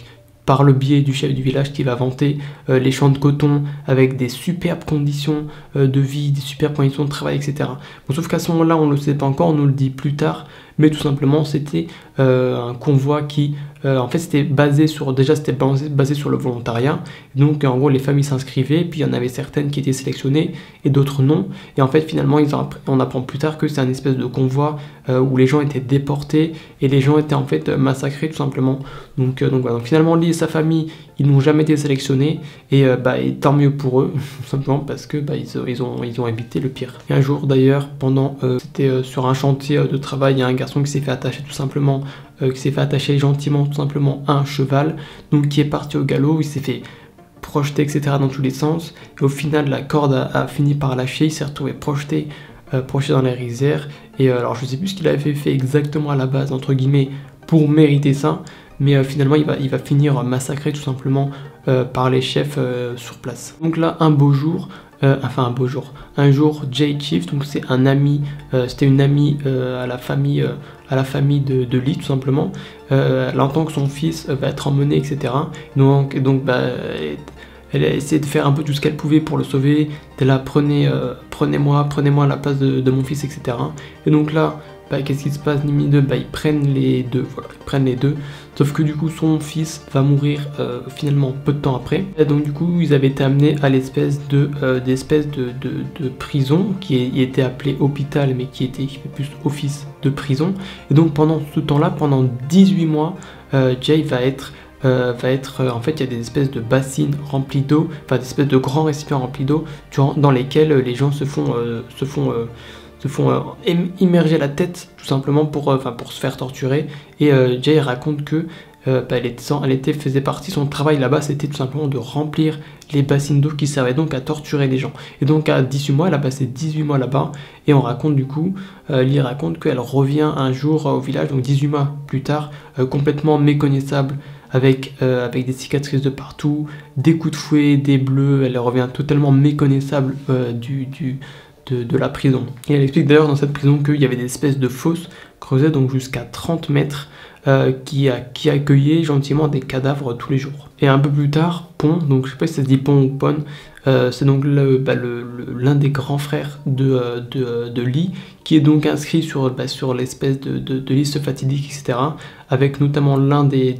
par le biais du chef du village qui va vanter les champs de coton avec des superbes conditions de vie, des superbes conditions de travail, etc. Bon, sauf qu'à ce moment-là, on ne le sait pas encore, on nous le dit plus tard, mais tout simplement, c'était un convoi qui, en fait, c'était basé sur le volontariat. Donc, en gros, les familles s'inscrivaient, puis il y en avait certaines qui étaient sélectionnées et d'autres non. Et en fait, finalement, on apprend plus tard que c'est un espèce de convoi où les gens étaient déportés et les gens étaient en fait massacrés tout simplement. Donc voilà. Donc, finalement, Lee et sa famille, ils n'ont jamais été sélectionnés et tant mieux pour eux, tout simplement parce que ils ont évité le pire. Et un jour d'ailleurs, c'était sur un chantier de travail, il y a un garçon qui s'est fait attacher tout simplement, qui s'est fait attacher gentiment tout simplement à un cheval, donc qui est parti au galop, il s'est fait projeter, etc. dans tous les sens, et au final la corde a fini par lâcher, il s'est retrouvé projeté dans les rizières, et alors je sais plus ce qu'il avait fait exactement à la base, entre guillemets, pour mériter ça, mais finalement il va finir massacré tout simplement par les chefs sur place. Donc là, un jour, Jay Chief, donc c'est un ami, c'était une amie à la famille de Lee tout simplement, elle entend que son fils va être emmené, etc. Donc elle a essayé de faire un peu tout ce qu'elle pouvait pour le sauver, de là prenez-moi à la place de mon fils, etc. Et donc là, qu'est-ce qui se passe, ni deux, ils prennent les deux, voilà, ils prennent les deux, sauf que du coup son fils va mourir finalement peu de temps après, et donc du coup ils avaient été amenés à l'espèce de prison qui était appelée hôpital mais qui fait plus office de prison, et donc pendant ce temps-là, pendant 18 mois, Jay va être en fait, il y a des espèces de bassines remplies d'eau, enfin des espèces de grands récipients remplis d'eau dans lesquels les gens se font immerger la tête tout simplement pour se faire torturer. Et Jay raconte que faisait partie, son travail là-bas c'était tout simplement de remplir les bassines d'eau qui servaient donc à torturer les gens. Et donc à 18 mois, elle a passé 18 mois là-bas, et on raconte du coup, Lee raconte qu'elle revient un jour au village, donc 18 mois plus tard, complètement méconnaissable, avec des cicatrices de partout, des coups de fouet, des bleus, elle revient totalement méconnaissable de la prison. Et elle explique d'ailleurs dans cette prison qu'il y avait des espèces de fosses creusées donc jusqu'à 30 mètres qui accueillaient gentiment des cadavres tous les jours. Et un peu plus tard, Pon, donc je sais pas si ça se dit Pon ou Pon, c'est donc l'un des grands frères de Lee, qui est donc inscrit sur l'espèce de liste fatidique, etc., avec notamment l'un des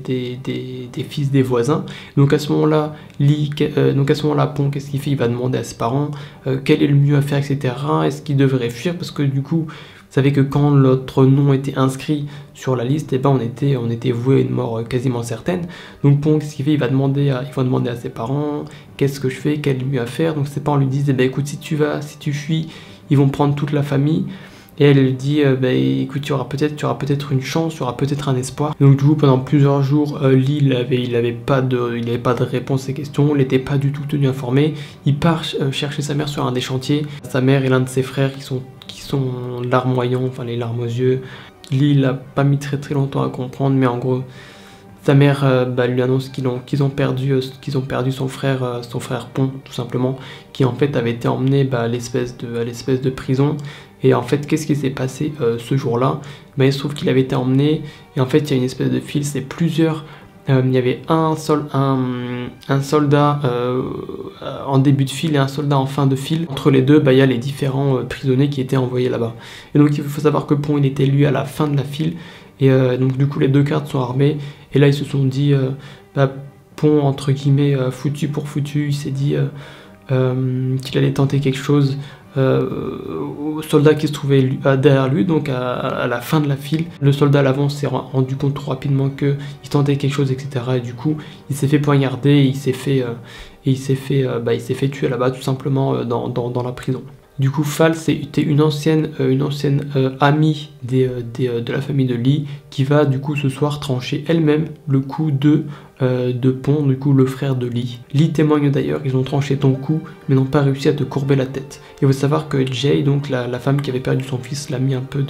fils des voisins. Donc à ce moment-là, Pon, qu'est-ce qu'il fait? Il va demander à ses parents quel est le mieux à faire, etc. Est-ce qu'il devrait fuir? Parce que du coup, vous savez que quand notre nom était inscrit sur la liste, on était voué à une mort quasiment certaine. Donc Pon, qu'est-ce qu'il fait? Il va demander à ses parents, qu'est-ce que je fais, quel est le mieux à faire? Donc ses parents lui disent, écoute, si tu fuis, ils vont prendre toute la famille. Et elle lui dit, écoute, tu auras peut-être une chance, tu auras peut-être un espoir. Donc du coup, pendant plusieurs jours, Lee, il avait pas de réponse à ces questions, il n'était pas du tout tenu informé. Il part chercher sa mère sur un des chantiers. Sa mère et l'un de ses frères qui sont larmoyants, enfin les larmes aux yeux. Lee, il a pas mis très très longtemps à comprendre, mais en gros, sa mère lui annonce qu'ils ont perdu son frère Pon, tout simplement, qui en fait avait été emmené à l'espèce de prison. Et en fait, qu'est-ce qui s'est passé ce jour-là? Il se trouve qu'il avait été emmené, et en fait, il y a une espèce de fil, c'est plusieurs. Il y avait un soldat en début de file et un soldat en fin de file. Entre les deux, il y a les différents prisonniers qui étaient envoyés là-bas. Et donc, il faut savoir que Pon, il était lui à la fin de la file. Et donc, du coup, les deux cartes sont armées. Et là, ils se sont dit, Pon, entre guillemets, foutu pour foutu, il s'est dit qu'il allait tenter quelque chose. au soldat qui se trouvait derrière lui, donc à la fin de la file. Le soldat à l'avant s'est rendu compte trop rapidement qu'il tentait quelque chose, etc. Et du coup, il s'est fait poignarder et il s'est fait tuer là-bas, tout simplement dans la prison. Du coup, Fal, c'était une ancienne amie de la famille de Lee qui va du coup ce soir trancher elle-même le coup de Pond, du coup le frère de Lee. Lee témoigne d'ailleurs, ils ont tranché ton cou mais n'ont pas réussi à te courber la tête. Il faut savoir que Jay, donc la femme qui avait perdu son fils, l'amie un peu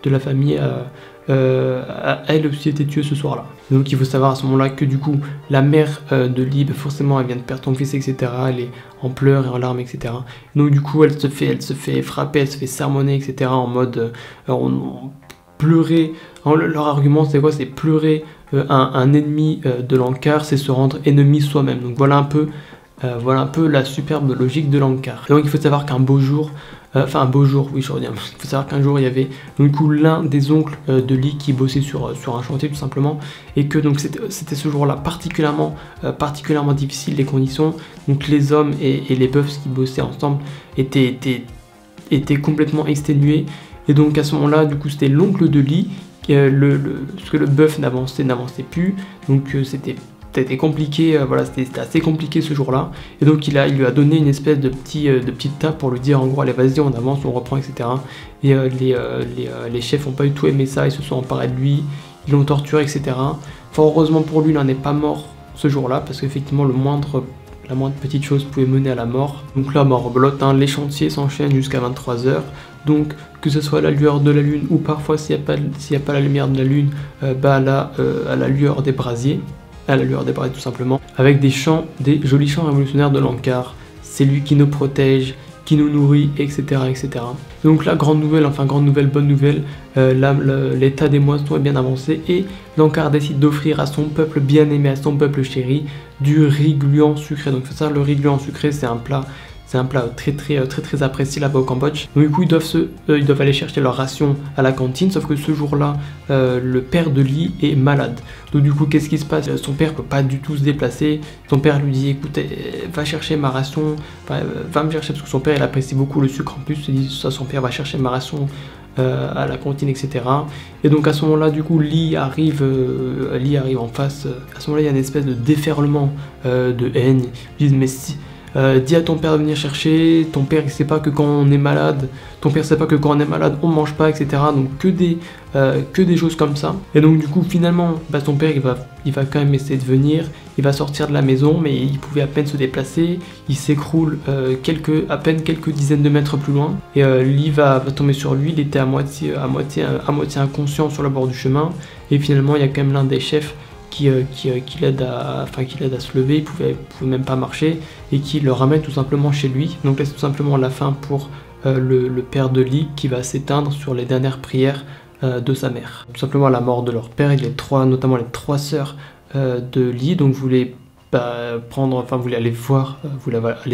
de la famille, elle aussi été tuée ce soir-là. Donc il faut savoir à ce moment-là que du coup la mère de Lee, forcément elle vient de perdre son fils, etc. Elle est en pleurs et en larmes, etc. Donc du coup elle se fait frapper, elle se fait sermonner, etc. en mode pleurer. Leur argument c'est quoi? C'est pleurer un ennemi de l'encart, c'est se rendre ennemi soi-même. Donc voilà un peu la superbe logique de l'encart. Donc il faut savoir qu'un beau jour, enfin un beau jour, oui je reviens, il faut savoir qu'un jour il y avait du coup l'un des oncles de Lee qui bossait sur un chantier tout simplement, et que donc c'était ce jour-là particulièrement difficile les conditions. Donc les hommes et les bœufs qui bossaient ensemble étaient complètement exténués, et donc à ce moment-là du coup c'était l'oncle de Lee, parce que le bœuf n'avançait plus, donc c'était compliqué, voilà, c'était assez compliqué ce jour-là, et donc il lui a donné une espèce de petite tape pour lui dire en gros allez vas-y on avance, on reprend, etc. Et les chefs n'ont pas du tout aimé ça, ils se sont emparés de lui, ils l'ont torturé, etc. Enfin heureusement pour lui il n'en est pas mort ce jour-là, parce qu'effectivement la moindre petite chose pouvait mener à la mort. Donc là mort belote, hein, les chantiers s'enchaînent jusqu'à 23 h. Donc que ce soit à la lueur de la lune ou parfois s'il n'y a pas la lumière de la lune, à la lueur des brasiers. À la lueur des brasiers tout simplement, avec des jolis chants révolutionnaires de l'encart. C'est lui qui nous protège, qui nous nourrit, etc. etc. Donc là, bonne nouvelle, l'état des moissons est bien avancé et l'encart décide d'offrir à son peuple bien-aimé, à son peuple chéri, du riz gluant sucré. Donc ça, le riz gluant sucré, c'est un plat très apprécié là-bas au Cambodge. Donc du coup ils doivent aller chercher leur ration à la cantine, sauf que ce jour-là le père de Lee est malade. Donc du coup qu'est-ce qui se passe? Son père peut pas du tout se déplacer. Son père lui dit écoute, va chercher ma ration, va me chercher, parce que son père il apprécie beaucoup le sucre en plus. Il dit ça, son père va chercher ma ration à la cantine, etc. Et donc à ce moment-là du coup Lee arrive en face. À ce moment-là il y a une espèce de déferlement de haine. Ils disent mais si dis à ton père de venir chercher, ton père il sait pas que quand on est malade, on mange pas, etc. Donc que des choses comme ça. Et donc du coup finalement ton père il va quand même essayer de venir, il va sortir de la maison mais il pouvait à peine se déplacer, il s'écroule à peine quelques dizaines de mètres plus loin, et Lee va tomber sur lui, il était à moitié inconscient sur le bord du chemin, et finalement il y a quand même l'un des chefs qui l'aide à se lever, il pouvait même pas marcher, et qui le ramène tout simplement chez lui. Donc là c'est tout simplement la fin pour le père de Lee, qui va s'éteindre sur les dernières prières de sa mère. Tout simplement à la mort de leur père, notamment les trois sœurs de Lee, donc voulaient aller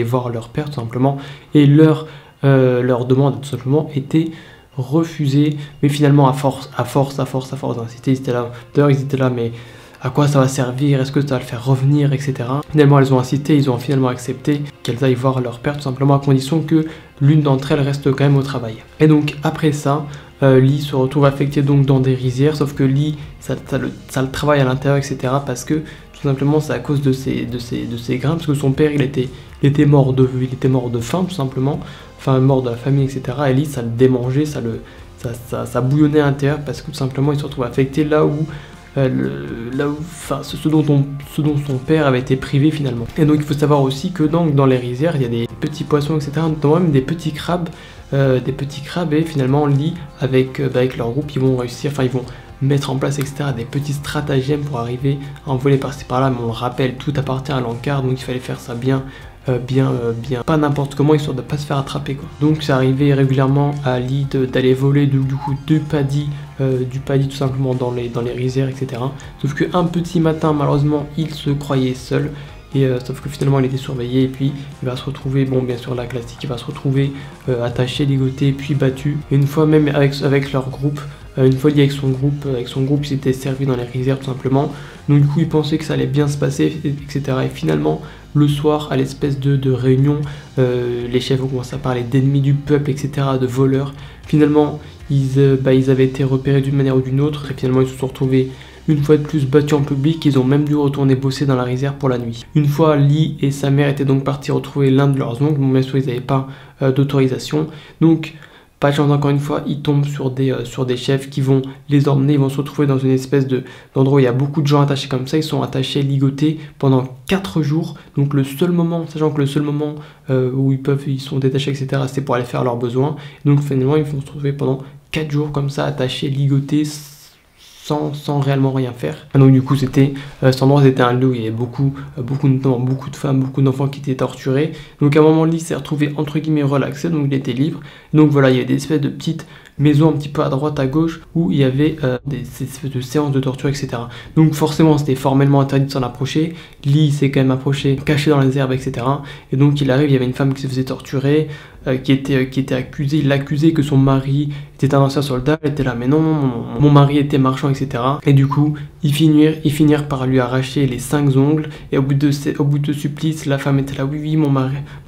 voir leur père tout simplement, et leur demande tout simplement était refusée, mais finalement à force d'insister, ils étaient là, mais à quoi ça va servir, est-ce que ça va le faire revenir, etc. Finalement elles ont incité, ils ont finalement accepté qu'elles aillent voir leur père, tout simplement à condition que l'une d'entre elles reste quand même au travail. Et donc après ça, Lee se retrouve affecté donc dans des rizières, sauf que Lee, ça le travaille à l'intérieur, etc. parce que tout simplement c'est à cause de ses grains, parce que son père il était mort de faim tout simplement, enfin mort de la famine, etc. Et Lee ça le démangeait, ça bouillonnait à l'intérieur, parce que tout simplement il se retrouve affecté là où ce dont son père avait été privé finalement. Et donc il faut savoir aussi que dans les rizières il y a des petits poissons, etc. notamment même des petits crabes, et finalement Lee avec leur groupe ils vont mettre en place, etc., des petits stratagèmes pour arriver à envoler par-ci par-là, mais on le rappelle, tout appartient à l'encart, donc il fallait faire ça bien, pas n'importe comment, histoire de pas se faire attraper, quoi. Donc ça arrivait régulièrement à Lee d'aller voler du paddy tout simplement dans les rizières, etc. Sauf qu'un petit matin, malheureusement, il se croyait seul, et sauf que finalement il était surveillé, et puis il va se retrouver, bon bien sûr la classique, il va se retrouver attaché, ligoté, puis battu. Et une fois même avec leur groupe, une fois Lee avec son groupe, il s'était servi dans les rizières tout simplement. Donc du coup, il pensait que ça allait bien se passer, etc. Et finalement, le soir, à l'espèce de réunion, les chefs ont commencé à parler d'ennemis du peuple, etc., de voleurs. Finalement, ils avaient été repérés d'une manière ou d'une autre, et finalement, ils se sont retrouvés une fois de plus battus en public. Ils ont même dû retourner bosser dans la rizière pour la nuit. Une fois, Lee et sa mère étaient donc partis retrouver l'un de leurs oncles, bien sûr, ils n'avaient pas d'autorisation. Donc, pas de chance, encore une fois, ils tombent sur des chefs qui vont les emmener, ils vont se retrouver dans une espèce d'endroit où il y a beaucoup de gens attachés comme ça, ils sont attachés, ligotés pendant 4 jours, donc le seul moment, sachant que le seul moment où ils sont détachés, etc., c'est pour aller faire leurs besoins, donc finalement ils vont se retrouver pendant 4 jours comme ça, attachés, ligotés, sans réellement rien faire. Donc du coup cet endroit c'était un lieu où il y avait beaucoup de femmes, beaucoup d'enfants qui étaient torturés. Donc à un moment Lee s'est retrouvé entre guillemets relaxé, donc il était libre. Donc voilà, il y avait des espèces de petites maisons un petit peu à droite à gauche où il y avait des espèces de séances de torture, etc. Donc forcément c'était formellement interdit de s'en approcher. Lee s'est quand même approché, caché dans les herbes, etc. Et donc il arrive, il y avait une femme qui se faisait torturer, qui était accusée, il l'accusait que son mari était un ancien soldat. Elle était là, mais non, mon mari était marchand, etc. Et du coup, ils finirent par lui arracher les 5 ongles. Et au bout de supplice, la femme était là, oui, mon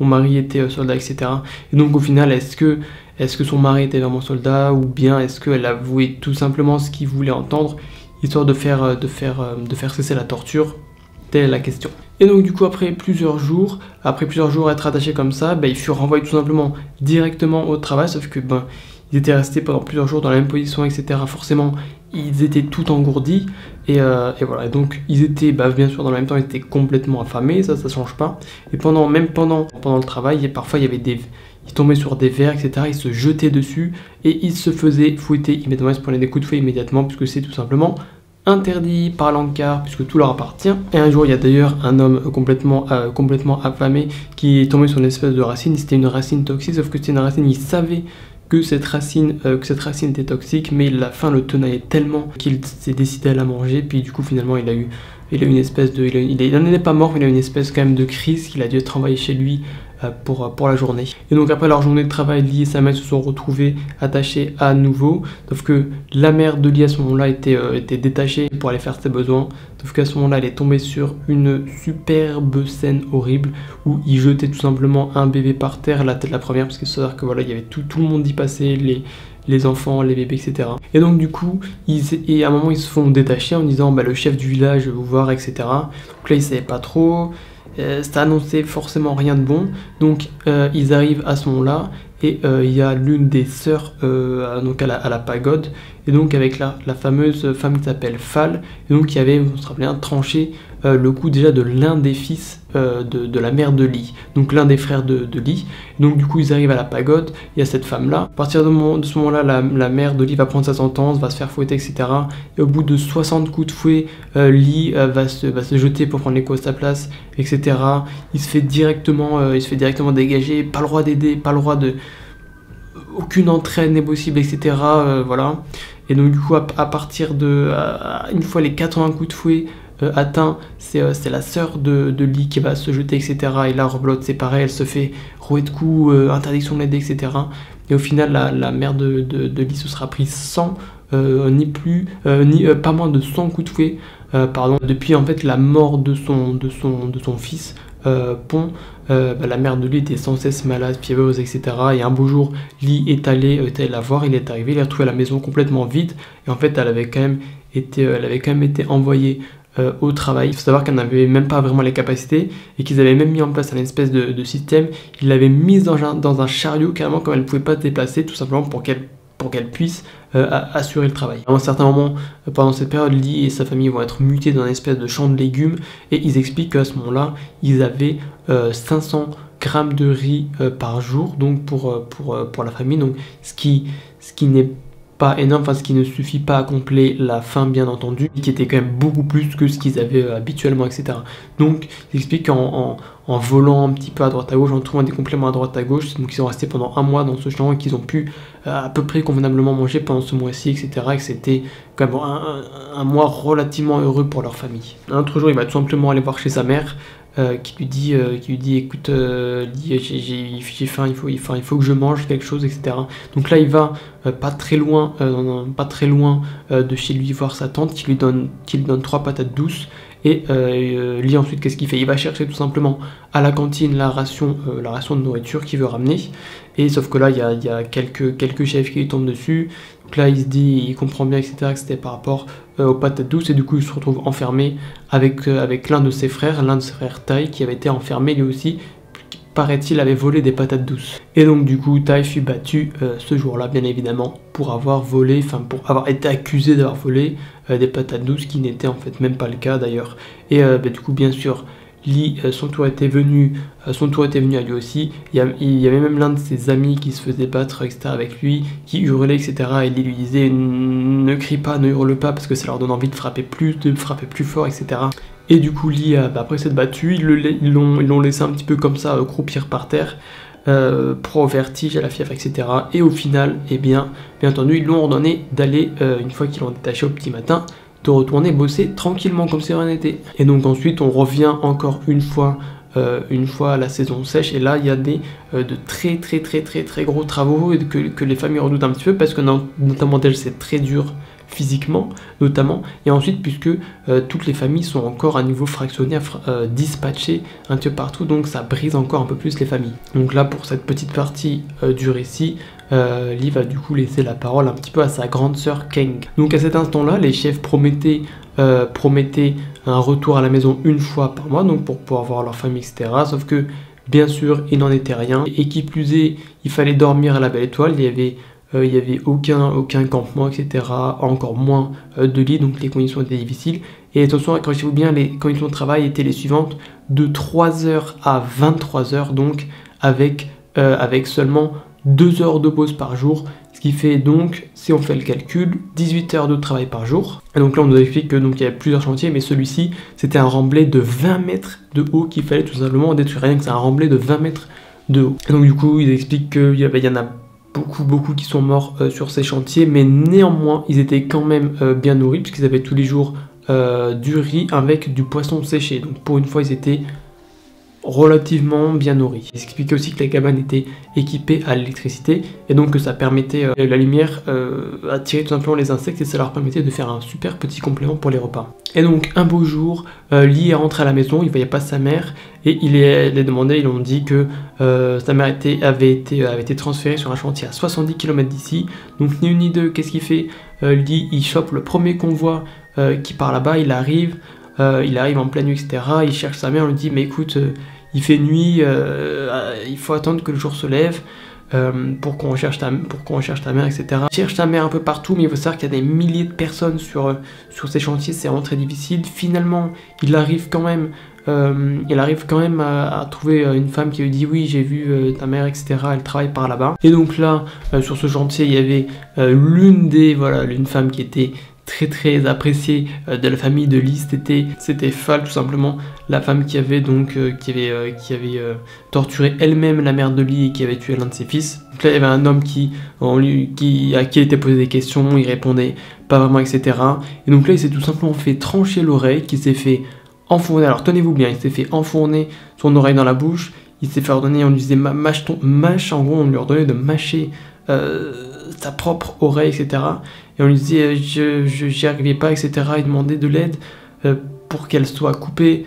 mari était soldat, etc. Et donc au final, est-ce que son mari était vraiment soldat, ou bien est-ce qu'elle avouait tout simplement ce qu'il voulait entendre, histoire de faire cesser la torture? Telle est la question. Et donc du coup après plusieurs jours être attachés comme ça, ils furent renvoyés tout simplement directement au travail, sauf que ils étaient restés pendant plusieurs jours dans la même position, etc. Forcément ils étaient tout engourdis et voilà. Et donc ils étaient bien sûr dans le même temps ils étaient complètement affamés, ça change pas. Et pendant le travail, parfois il y avait ils tombaient sur des verres, etc. Ils se jetaient dessus et ils se faisaient fouetter immédiatement, ils se prenaient des coups de fouet immédiatement, puisque c'est tout simplement interdit par l'Ankar, puisque tout leur appartient. Et un jour, il y a d'ailleurs un homme complètement affamé qui est tombé sur une espèce de racine. C'était une racine toxique, sauf que c'était une racine, il savait que cette racine était toxique, mais la faim le tenaillait tellement qu'il s'est décidé à la manger. Puis du coup, finalement, il a eu une espèce de... Il n'en est pas mort, mais il a eu une espèce quand même de crise, qu'il a dû être envoyé chez lui pour la journée. Et donc après leur journée de travail, Lee et sa mère se sont retrouvés attachés à nouveau, sauf que la mère de Lee à ce moment-là était détachée pour aller faire ses besoins, sauf qu'à ce moment-là elle est tombée sur une superbe scène horrible où il jetait tout simplement un bébé par terre, la tête la première, parce que c'est-à-dire que voilà, il y avait tout le monde y passait, les enfants, les bébés, etc. Et donc du coup, à un moment ils se font détacher en disant le chef du village veut vous voir, etc. Donc là ils savaient pas trop, ça annonçait forcément rien de bon. Donc ils arrivent à ce moment-là et il y a l'une des sœurs donc à la pagode, et donc avec la fameuse femme qui s'appelle Fal, et donc qui avait, on se rappelait, tranché le cou déjà de l'un des fils de la mère de Lee, donc l'un des frères de Lee. Donc du coup ils arrivent à la pagode, il y a cette femme là. À partir de ce moment là, la mère de Lee va prendre sa sentence, va se faire fouetter, etc. Et au bout de 60 coups de fouet, Lee va se jeter pour prendre les coups à sa place, etc. Il se fait directement dégager, pas le droit d'aider, pas le droit de... aucune entraide n'est possible, etc. Voilà. Et donc du coup à partir de... une fois les 80 coups de fouet atteint, c'est la sœur de Lee qui va se jeter, etc. Et là, rebelote, c'est pareil, elle se fait rouer de coups, interdiction de l'aider, etc. Et au final, la mère de Lee se sera prise 100, pas moins de 100 coups de fouet, depuis en fait la mort de son fils, Pont. La mère de Lee était sans cesse malade, fiévreuse, etc. Et un beau jour, Lee est allé la voir, il est arrivé, il a retrouvé la maison complètement vide. Et en fait, elle avait quand même été envoyée au travail. Il faut savoir qu'elle n'avait même pas vraiment les capacités et qu'ils avaient même mis en place un espèce de système. Ils l'avaient mise dans un chariot carrément, comme elle ne pouvait pas se déplacer, tout simplement pour qu'elle puisse assurer le travail. À un certain moment, pendant cette période, Lee et sa famille vont être mutés dans une espèce de champ de légumes, et ils expliquent qu'à ce moment-là, ils avaient 500 grammes de riz par jour, donc pour la famille, donc ce qui n'est pas énorme, ce qui ne suffit pas à combler la faim, bien entendu, qui était quand même beaucoup plus que ce qu'ils avaient habituellement, etc. Donc ils expliquent qu'en volant un petit peu à droite à gauche, en trouvant des compléments à droite à gauche, donc ils sont restés pendant un mois dans ce champ et qu'ils ont pu à peu près convenablement manger pendant ce mois-ci, etc. Et que c'était quand même un mois relativement heureux pour leur famille. Un autre jour, il va tout simplement aller voir chez sa mère, qui lui dit écoute, Lee, j'ai faim, il faut que je mange quelque chose, etc. Donc là il va pas très loin de chez lui voir sa tante qui lui donne 3 patates douces. Et Lee ensuite qu'est-ce qu'il fait? Il va chercher tout simplement à la cantine la ration de nourriture qu'il veut ramener. Et sauf que là il y a quelques chefs qui lui tombent dessus. Donc là il se dit, il comprend bien, etc., que c'était par rapport aux patates douces. Et du coup il se retrouve enfermé avec l'un de ses frères Tai, qui avait été enfermé lui aussi, paraît-il avait volé des patates douces. Et donc du coup Tai fut battu ce jour-là, bien évidemment, pour avoir été accusé d'avoir volé des patates douces, qui n'était en fait même pas le cas d'ailleurs. Et du coup bien sûr Lee, son tour était venu à lui aussi. Il y avait même l'un de ses amis qui se faisait battre, etc., avec lui, qui hurlait, etc. Et Lee lui disait ne crie pas, ne hurle pas, parce que ça leur donne envie de frapper plus fort, etc. Et du coup Lee, après s'être battu, ils l'ont laissé un petit peu comme ça croupir par terre, pro au vertige, à la fièvre, etc. Et au final, eh bien entendu, ils lui ont ordonné d'aller, une fois qu'ils l'ont détaché au petit matin, de retourner bosser tranquillement comme si rien n'était. Et donc ensuite on revient encore une fois à la saison sèche, et là il y a de très gros travaux que les familles redoutent un petit peu, parce que notamment déjà c'est très dur physiquement notamment, et ensuite puisque toutes les familles sont encore à niveau fractionné, dispatchées un petit peu partout, donc ça brise encore un peu plus les familles. Donc là pour cette petite partie du récit, Lee va du coup laisser la parole un petit peu à sa grande sœur Kang. Donc à cet instant là les chefs promettaient un retour à la maison une fois par mois, donc pour pouvoir voir leur famille, etc. Sauf que bien sûr il n'en était rien, et qui plus est il fallait dormir à la Belle Étoile. Il y avait aucun campement, etc., encore moins de lit, donc les conditions étaient difficiles. Et attention, accrochez-vous bien, les conditions de travail étaient les suivantes: de 3h à 23h, donc avec seulement 2 heures de pause par jour, ce qui fait donc, si on fait le calcul, 18 heures de travail par jour. Et donc là on nous explique que donc il y avait plusieurs chantiers, mais celui-ci c'était un remblai de 20 mètres de haut qu'il fallait tout simplement détruire. Rien que c'est un remblai de 20 mètres de haut. Et donc du coup ils expliquent qu'il y en a beaucoup qui sont morts sur ces chantiers, mais néanmoins ils étaient quand même bien nourris, puisqu'ils avaient tous les jours du riz avec du poisson séché. Donc pour une fois ils étaient relativement bien nourris. Il expliquait aussi que les cabanes étaient équipées à l'électricité, et donc que ça permettait la lumière attirer tout simplement les insectes, et ça leur permettait de faire un super petit complément pour les repas. Et donc un beau jour, Lee est rentré à la maison, il voyait pas sa mère, et il est demandé, ils l'ont dit que sa mère avait été transférée sur un chantier à 70 km d'ici. Donc ni une ni deux, qu'est-ce qu'il fait? Lee, il chope le premier convoi qui part là-bas, il arrive en pleine nuit, etc. Il cherche sa mère, on lui dit mais écoute, il fait nuit, il faut attendre que le jour se lève pour qu'on cherche ta mère, etc. Il cherche ta mère un peu partout, mais il faut savoir qu'il y a des milliers de personnes sur ces chantiers, c'est vraiment très difficile. Finalement, il arrive quand même à trouver une femme qui lui dit oui, j'ai vu ta mère, etc. Elle travaille par là-bas. Et donc là, sur ce chantier, il y avait l'une femme qui était très appréciée de la famille de Lee. C'était Fall, tout simplement, la femme qui avait torturé elle-même la mère de Lee et qui avait tué l'un de ses fils. Donc là il y avait un homme à qui il était posé des questions, il répondait pas vraiment, etc. Et donc là il s'est tout simplement fait trancher l'oreille, qui s'est fait enfourner, alors tenez-vous bien, il s'est fait enfourner son oreille dans la bouche, il s'est fait ordonner, on lui disait mâche, en gros on lui ordonnait de mâcher sa propre oreille, etc. Et on lui disait j'y arrivais pas, etc. Il demandait de l'aide pour qu'elle soit coupée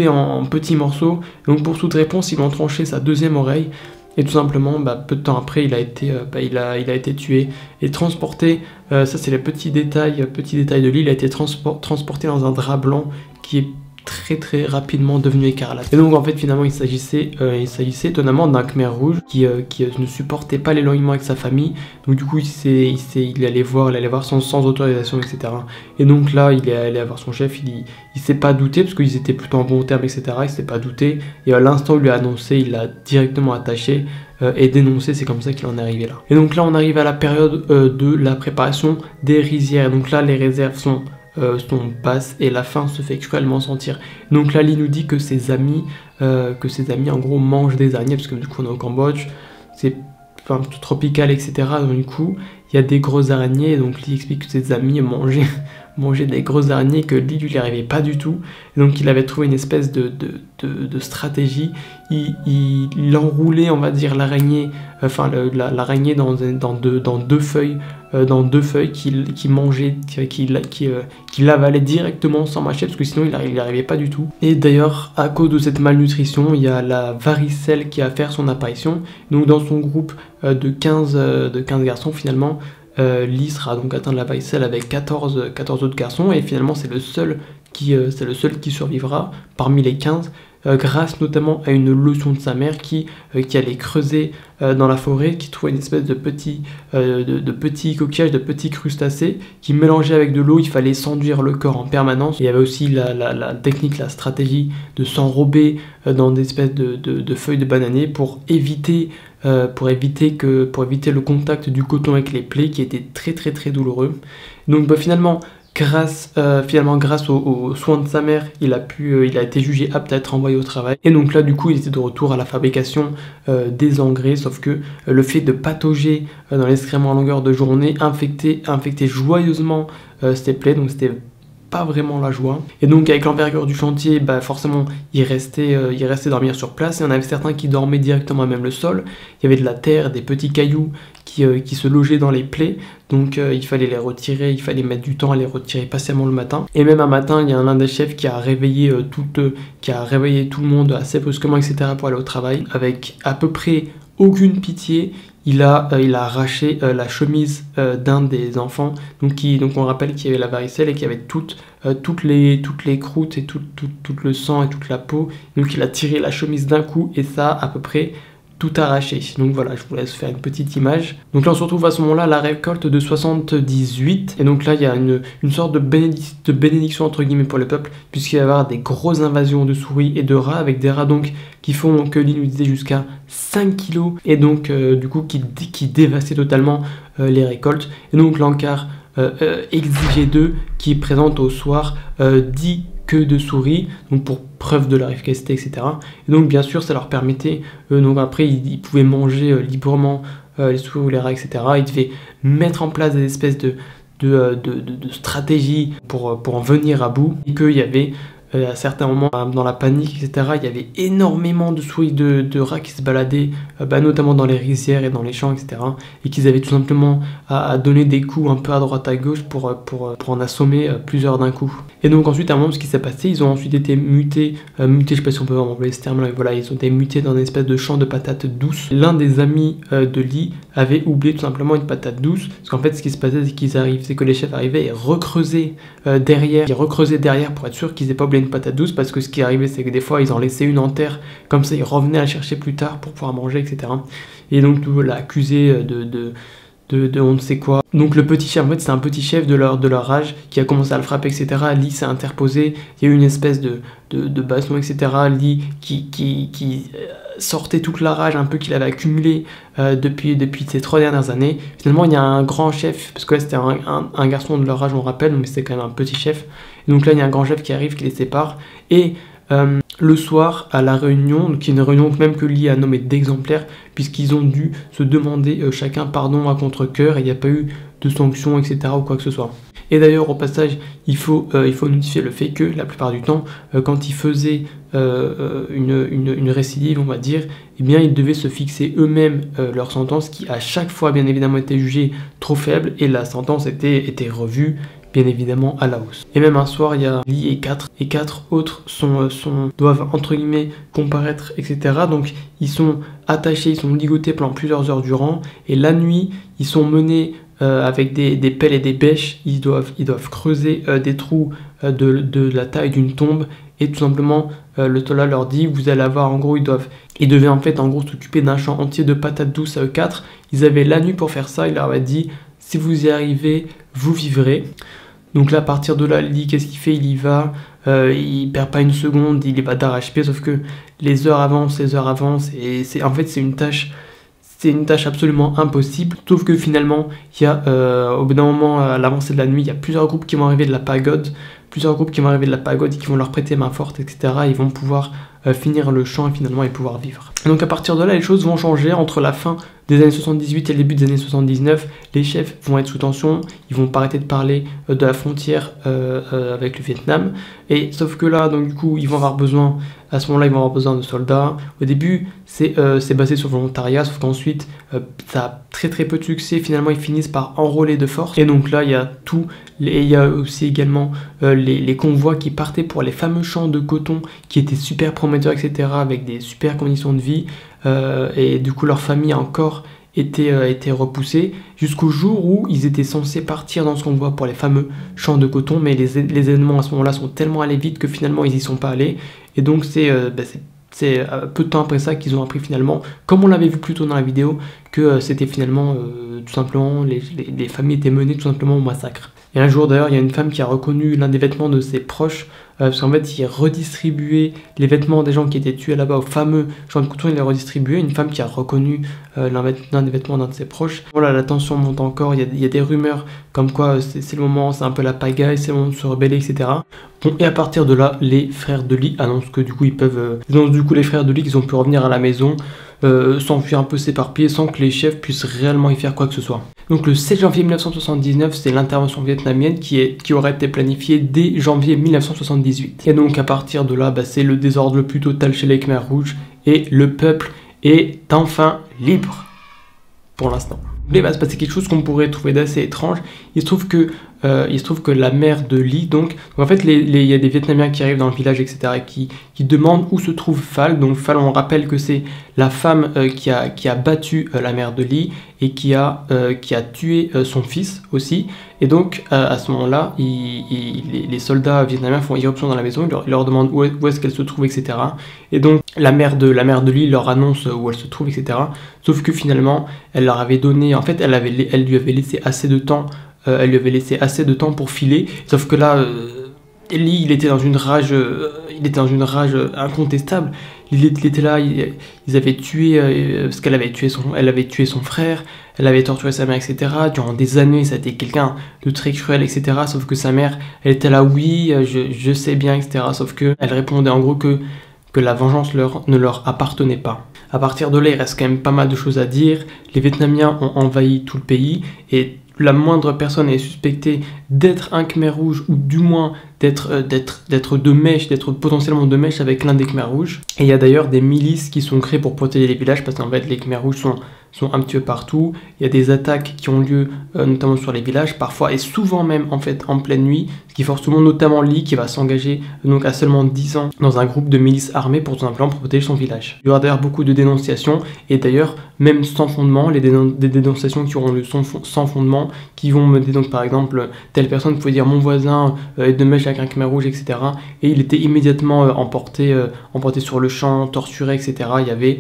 en petits morceaux. Et donc pour toute réponse, ils lui ont tranché sa deuxième oreille. Et tout simplement, peu de temps après, il a été tué et transporté. Ça c'est le petit détail de Lee. Il a été transporté dans un drap blanc qui est très rapidement devenu écarlate. Et donc en fait finalement il s'agissait étonnamment d'un Khmer rouge qui ne supportait pas l'éloignement avec sa famille. Donc du coup il allait voir sans autorisation, etc. Et donc là il est allé voir son chef, il s'est pas douté, parce qu'ils étaient plutôt en bon terme, etc. Il s'est pas douté, et à l'instant où il lui a annoncé, il l'a directement attaché et dénoncé. C'est comme ça qu'il en est arrivé là. Et donc là on arrive à la période de la préparation des rizières. Donc là les réserves sont basses et la faim se fait cruellement sentir. Donc là Lee nous dit que ses amis en gros mangent des araignées, parce que du coup on est au Cambodge, c'est tout tropical, etc. Donc du coup il y a des grosses araignées, et donc Lee explique que ses amis manger des grosses araignées que Lee lui arrivait pas du tout. Et donc il avait trouvé une espèce de stratégie. Il enroulait, on va dire, l'araignée, enfin l'araignée dans deux feuilles, qu'il mangeait, qu'il avalait directement sans mâcher, parce que sinon il n'y arrivait pas du tout. Et d'ailleurs, à cause de cette malnutrition, il y a la varicelle qui va faire son apparition. Donc dans son groupe de 15 garçons, finalement, Lee sera donc atteint de la varicelle avec 14 autres garçons, et finalement c'est le seul qui survivra parmi les 15, grâce notamment à une leçon de sa mère qui allait creuser dans la forêt, qui trouvait une espèce de petits coquillages, de petits crustacés, qui mélangeaient avec de l'eau. Il fallait s'enduire le corps en permanence. Et il y avait aussi la technique, la stratégie de s'enrober dans des espèces de feuilles de bananier pour éviter le contact du coton avec les plaies, qui était très très très douloureux. Donc finalement, grâce aux soins de sa mère, il a été jugé apte à être envoyé au travail. Et donc là, du coup, il était de retour à la fabrication des engrais, sauf que le fait de patauger dans l'escrime en longueur de journée infectait joyeusement ses plaies, donc c'était pas vraiment la joie. Et donc avec l'envergure du chantier, forcément il restait dormir sur place, et on avait certains qui dormaient directement à même le sol. Il y avait de la terre, des petits cailloux qui se logeaient dans les plaies, donc il fallait les retirer, il fallait mettre du temps à les retirer patiemment le matin. Et même un matin, il y a un des chefs qui a réveillé tout le monde assez brusquement, etc. pour aller au travail, avec à peu près aucune pitié. Il a arraché la chemise d'un des enfants, donc on rappelle qu'il y avait la varicelle et qu'il y avait toutes les croûtes et tout le sang et toute la peau. Donc il a tiré la chemise d'un coup, et ça à peu près tout arraché. Donc voilà, je vous laisse faire une petite image. Donc là on se retrouve à ce moment-là à la récolte de 78, et donc là il y a une sorte de bénédiction entre guillemets pour le peuple, puisqu'il va y avoir des grosses invasions de souris et de rats, avec des rats donc qui font, que Lee nous disait, jusqu'à 5 kilos, et donc du coup qui dévastaient totalement les récoltes. Et donc l'encart exigeait d'eux qui présente au soir 10 queues de souris, donc pour preuve de leur efficacité, etc. Et donc bien sûr ça leur permettait, donc après ils pouvaient manger librement les souris ou les rats, etc. Ils devaient mettre en place des espèces de stratégies pour en venir à bout, et qu'il y avait à certains moments, dans la panique, etc., il y avait énormément de souris, de rats qui se baladaient, notamment dans les rizières et dans les champs, etc., et qu'ils avaient tout simplement à donner des coups un peu à droite à gauche pour en assommer plusieurs d'un coup. Et donc ensuite, à un moment, ce qui s'est passé, ils ont ensuite été mutés, je sais pas si on peut employer ce terme-là, mais voilà, ils ont été mutés dans une espèce de champ de patates douces. L'un des amis de Lee avait oublié tout simplement une patate douce, parce qu'en fait, ce qui se passait, c'est que les chefs arrivaient et recreusaient derrière pour être sûr qu'ils n'aient pas oublié une patate douce, parce que ce qui arrivait, c'est que des fois ils en laissaient une en terre, comme ça ils revenaient à la chercher plus tard pour pouvoir manger, etc. Et donc tout l'a accusé de on ne sait quoi. Donc le petit chef, en fait c'est un petit chef de leur âge qui a commencé à le frapper, etc. Lee s'est interposé, il y a eu une espèce de baston, etc. Lee qui sortait toute la rage un peu qu'il avait accumulée depuis ces 3 dernières années. Finalement il y a un grand chef, parce que là c'était un garçon de leur âge, on rappelle, mais c'était quand même un petit chef. Et donc là il y a un grand chef qui arrive, qui les sépare, et le soir à la réunion, donc une réunion même que Lee a nommée d'exemplaire, puisqu'ils ont dû se demander chacun pardon à contre-cœur, et il n'y a pas eu de sanctions, etc. ou quoi que ce soit. Et d'ailleurs au passage il faut notifier le fait que la plupart du temps quand ils faisaient une récidive, on va dire, eh bien ils devaient se fixer eux-mêmes leur sentence, qui à chaque fois bien évidemment était jugée trop faible, et la sentence était revue bien évidemment à la hausse. Et même un soir, il y a Lee et quatre autres doivent entre guillemets comparaître, etc. Donc ils sont attachés, ils sont ligotés pendant plusieurs heures durant, et la nuit ils sont menés avec des pelles et des bêches. Ils doivent creuser des trous de la taille d'une tombe, et tout simplement le Tola leur dit, vous allez avoir, en gros ils devaient en fait s'occuper d'un champ entier de patates douces à eux 4. Ils avaient la nuit pour faire ça. Il leur a dit, si vous y arrivez, vous vivrez. Donc là, à partir de là, Lee, qu'est-ce qu'il fait? Il y va, il perd pas une seconde, il y va d'arrache-pied, sauf que les heures avancent, et c'est une tâche absolument impossible. Sauf que finalement, il y a, au bout d'un moment, à l'avancée de la nuit, il y a plusieurs groupes qui vont arriver de la pagode, et qui vont leur prêter main forte, etc. Ils vont pouvoir finir le champ et pouvoir vivre. Donc à partir de là, les choses vont changer entre la fin des années 78 et le début des années 79. Les chefs vont être sous tension, ils vont pas arrêter de parler de la frontière avec le Vietnam. Et sauf que là, donc du coup, ils vont avoir besoin, à ce moment-là, ils vont avoir besoin de soldats. Au début, c'est basé sur le volontariat, sauf qu'ensuite, ça a très peu de succès. Finalement, ils finissent par enrôler de force. Et donc là, il y a il y a aussi également les convois qui partaient pour les fameux champs de coton qui étaient super prometteurs, etc., avec des super conditions de vie. Et du coup, leur famille a encore été repoussée jusqu'au jour où ils étaient censés partir dans ce convoi pour les fameux champs de coton, mais les événements à ce moment-là sont tellement allés vite que finalement ils y sont pas allés. Et donc c'est peu de temps après ça qu'ils ont appris finalement, comme on l'avait vu plus tôt dans la vidéo, que c'était finalement tout simplement les familles étaient menées tout simplement au massacre. Et un jour d'ailleurs, il y a une femme qui a reconnu l'un des vêtements de ses proches, parce qu'en fait, il redistribuait les vêtements des gens qui étaient tués là-bas au fameux champ de coton, il les redistribuait. Une femme qui a reconnu l'un des vêtements d'un de ses proches. Voilà, la tension monte encore, il y a des rumeurs comme quoi c'est le moment, c'est un peu la pagaille, c'est le moment de se rebeller, etc. Bon, et à partir de là, les frères de Lee annoncent que du coup, les frères de Lee qu'ils ont pu revenir à la maison, s'enfuir un peu s'éparpiller sans que les chefs puissent réellement y faire quoi que ce soit. Donc le 7 janvier 1979, c'est l'intervention vietnamienne qui aurait été planifiée dès janvier 1978. Et donc à partir de là, c'est le désordre le plus total chez les Khmers rouges et le peuple est enfin libre pour l'instant. Il va se passer quelque chose qu'on pourrait trouver d'assez étrange. Il se trouve que la mère de Lee, donc en fait il y a des Vietnamiens qui arrivent dans le village, etc., qui demandent où se trouve Phalle. Donc Phalle, on rappelle que c'est la femme qui a battu la mère de Lee et qui a tué son fils aussi. Et donc à ce moment-là, les soldats vietnamiens font irruption dans la maison, ils leur demandent où est-ce qu'elle se trouve, etc. Et donc la mère de Lee leur annonce où elle se trouve, etc. Sauf que finalement, elle leur avait donné, en fait, elle lui avait laissé assez de temps. Elle lui avait laissé assez de temps pour filer, sauf que là, Lee, il était dans une rage incontestable. Il était là, ils avaient tué, parce qu'elle avait tué son frère, elle avait torturé sa mère, etc. Durant des années, ça a été quelqu'un de très cruel, etc. Sauf que sa mère, elle était là, oui, je sais bien, etc. Sauf que elle répondait en gros que la vengeance ne leur appartenait pas. À partir de là, il reste quand même pas mal de choses à dire. Les Vietnamiens ont envahi tout le pays et la moindre personne est suspectée d'être un Khmer rouge ou du moins d'être potentiellement de mèche avec l'un des Khmer rouges. Et il y a d'ailleurs des milices qui sont créées pour protéger les villages parce qu'en fait les Khmer rouges sont un petit peu partout. Il y a des attaques qui ont lieu notamment sur les villages parfois et souvent même en fait en pleine nuit, ce qui force tout le monde, notamment Lee qui va s'engager donc à seulement 10 ans dans un groupe de milices armées pour tout simplement protéger son village. Il y aura d'ailleurs beaucoup de dénonciations et d'ailleurs même sans fondement, des dénonciations qui auront lieu sans fondement, qui vont mener donc par exemple telle personne pouvait dire mon voisin est de mèche avec un Khmer rouge, etc. Et il était immédiatement emporté sur le champ, torturé, etc. Il y avait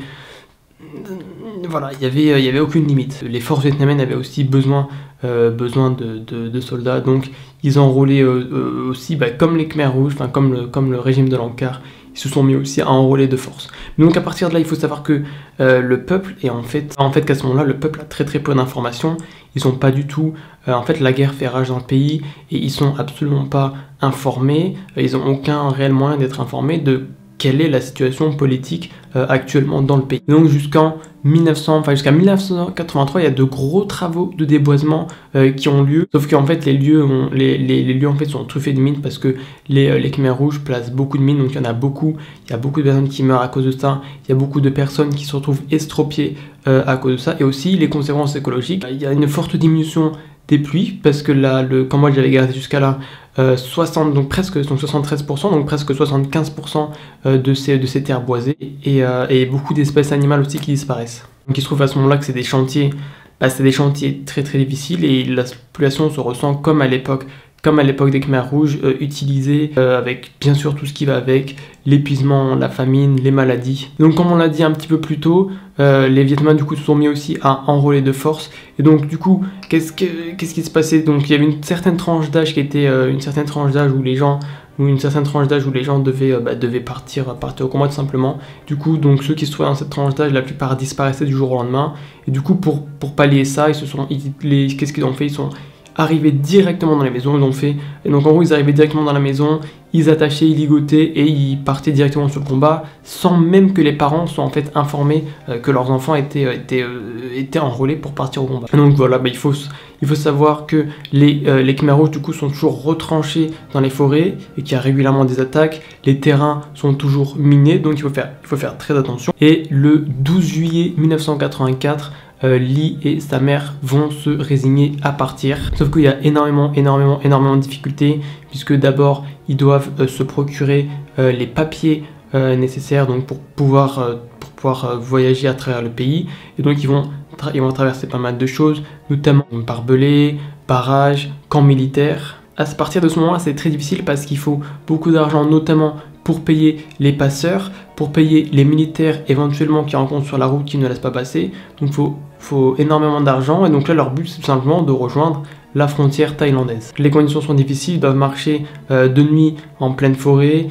aucune limite. Les forces vietnamiennes avaient aussi besoin de soldats, donc ils enrôlaient aussi, comme les Khmer rouges, comme le régime de Lankar, ils se sont mis aussi à enrôler de force. Mais donc à partir de là, il faut savoir que le peuple, et en fait qu'à ce moment-là, le peuple a très peu d'informations. Ils n'ont pas du tout... la guerre fait rage dans le pays et ils sont absolument pas informés. Ils n'ont aucun réel moyen d'être informés de quelle est la situation politique actuellement dans le pays. Donc jusqu'à 1983, il y a de gros travaux de déboisement qui ont lieu. Sauf qu'en fait, les lieux en fait sont truffés de mines parce que les Khmers rouges placent beaucoup de mines. Donc il y en a beaucoup. Il y a beaucoup de personnes qui meurent à cause de ça. Il y a beaucoup de personnes qui se retrouvent estropiées à cause de ça. Et aussi les conséquences écologiques. Il y a une forte diminution des pluies parce que comme moi j'avais gardé jusqu'à là, donc presque 73%, donc presque 75% de ces terres boisées et beaucoup d'espèces animales aussi qui disparaissent. Donc il se trouve à ce moment-là que c'est des chantiers très difficiles et la population se ressent comme à l'époque des Khmers rouges, utilisés avec bien sûr tout ce qui va avec, l'épuisement, la famine, les maladies. Donc comme on l'a dit un petit peu plus tôt, les Vietnamiens du coup se sont mis aussi à enrôler de force. Et donc du coup, qu'est-ce qui se passait? Donc il y avait une certaine tranche d'âge où les gens devaient partir au combat tout simplement. Du coup, donc ceux qui se trouvaient dans cette tranche d'âge, la plupart disparaissaient du jour au lendemain. Et du coup, pour pallier ça, qu'est-ce qu'ils ont fait? arrivaient directement dans les maisons, ils l'ont fait. Et donc en gros, ils arrivaient directement dans la maison, ils attachaient, ils ligotaient et ils partaient directement sur le combat sans même que les parents soient en fait informés que leurs enfants étaient enrôlés pour partir au combat. Et donc voilà, il faut savoir que les Khmers rouges du coup sont toujours retranchés dans les forêts et qu'il y a régulièrement des attaques. Les terrains sont toujours minés, donc il faut faire très attention. Et le 12 juillet 1984, Lee et sa mère vont se résigner à partir. Sauf qu'il y a énormément de difficultés, puisque d'abord ils doivent se procurer les papiers nécessaires donc pour pouvoir voyager à travers le pays. Et donc ils vont traverser pas mal de choses, notamment barbelés, barrages, camps militaires. À partir de ce moment-là, c'est très difficile parce qu'il faut beaucoup d'argent, notamment pour payer les passeurs, pour payer les militaires éventuellement qui rencontrent sur la route qui ne laissent pas passer. Donc il faut énormément d'argent et donc là leur but c'est tout simplement de rejoindre la frontière thaïlandaise. Les conditions sont difficiles, ils doivent marcher de nuit en pleine forêt,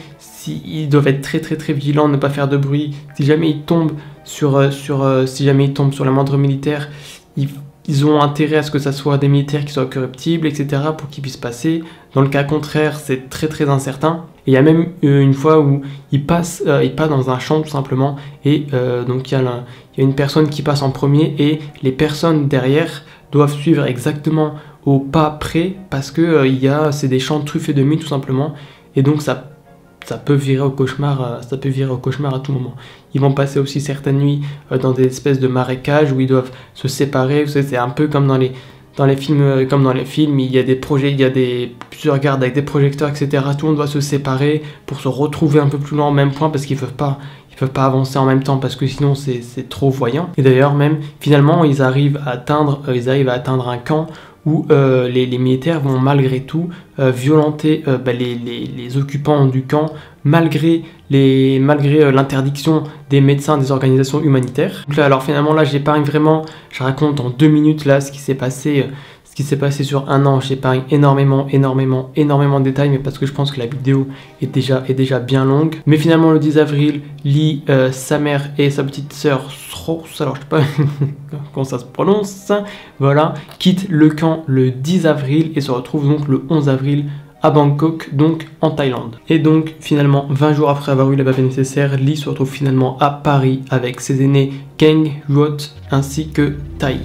ils doivent être très vigilants, ne pas faire de bruit. Si jamais ils tombent sur la moindre militaire, ils ont intérêt à ce que ça soit des militaires qui soient corruptibles, etc. pour qu'ils puissent passer. Dans le cas contraire, c'est très incertain. Et il y a même une fois où ils passent dans un champ tout simplement. Et donc il y a une personne qui passe en premier et les personnes derrière doivent suivre exactement au pas près parce que c'est des champs truffés de mines tout simplement. Et donc ça peut virer au cauchemar, à tout moment. Ils vont passer aussi certaines nuits dans des espèces de marécages où ils doivent se séparer. Vous savez, c'est un peu comme dans les films, il y a plusieurs gardes avec des projecteurs, etc. Tout le monde doit se séparer pour se retrouver un peu plus loin au même point parce qu'ils peuvent pas avancer en même temps parce que sinon c'est trop voyant. Et d'ailleurs même finalement ils arrivent à atteindre un camp où les militaires vont malgré tout violenter les occupants du camp malgré l'interdiction des médecins des organisations humanitaires. Donc là, alors finalement là j'épargne vraiment, je raconte en 2 minutes là ce qui s'est passé sur un an. J'épargne énormément de détails, mais parce que je pense que la vidéo est déjà bien longue. Mais finalement le 10 avril, Lee, sa mère et sa petite sœur, alors je sais pas comment ça se prononce, voilà, quittent le camp le 10 avril et se retrouvent donc le 11 avril à Bangkok, donc en Thaïlande. Et donc finalement 20 jours après avoir eu les papiers nécessaires, Lee se retrouve finalement à Paris avec ses aînés Keng, Ruot ainsi que Thai.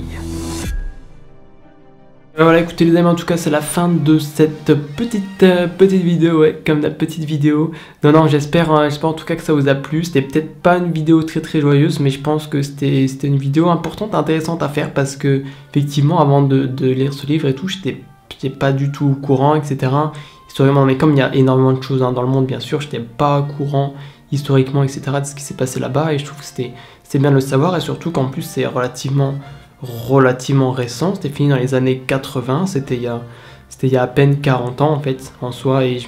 Voilà, écoutez les amis, en tout cas c'est la fin de cette petite vidéo, ouais, comme la petite vidéo. Non, j'espère en tout cas que ça vous a plu. C'était peut-être pas une vidéo très joyeuse, mais je pense que c'était une vidéo importante, intéressante à faire parce que effectivement avant de lire ce livre et tout, j'étais pas du tout au courant, etc. Historiquement, mais comme il y a énormément de choses dans le monde, bien sûr, j'étais pas au courant historiquement, etc. de ce qui s'est passé là-bas et je trouve que c'était bien de le savoir et surtout qu'en plus c'est relativement récent, c'était fini dans les années 80, c'était il y a à peine 40 ans en fait en soi et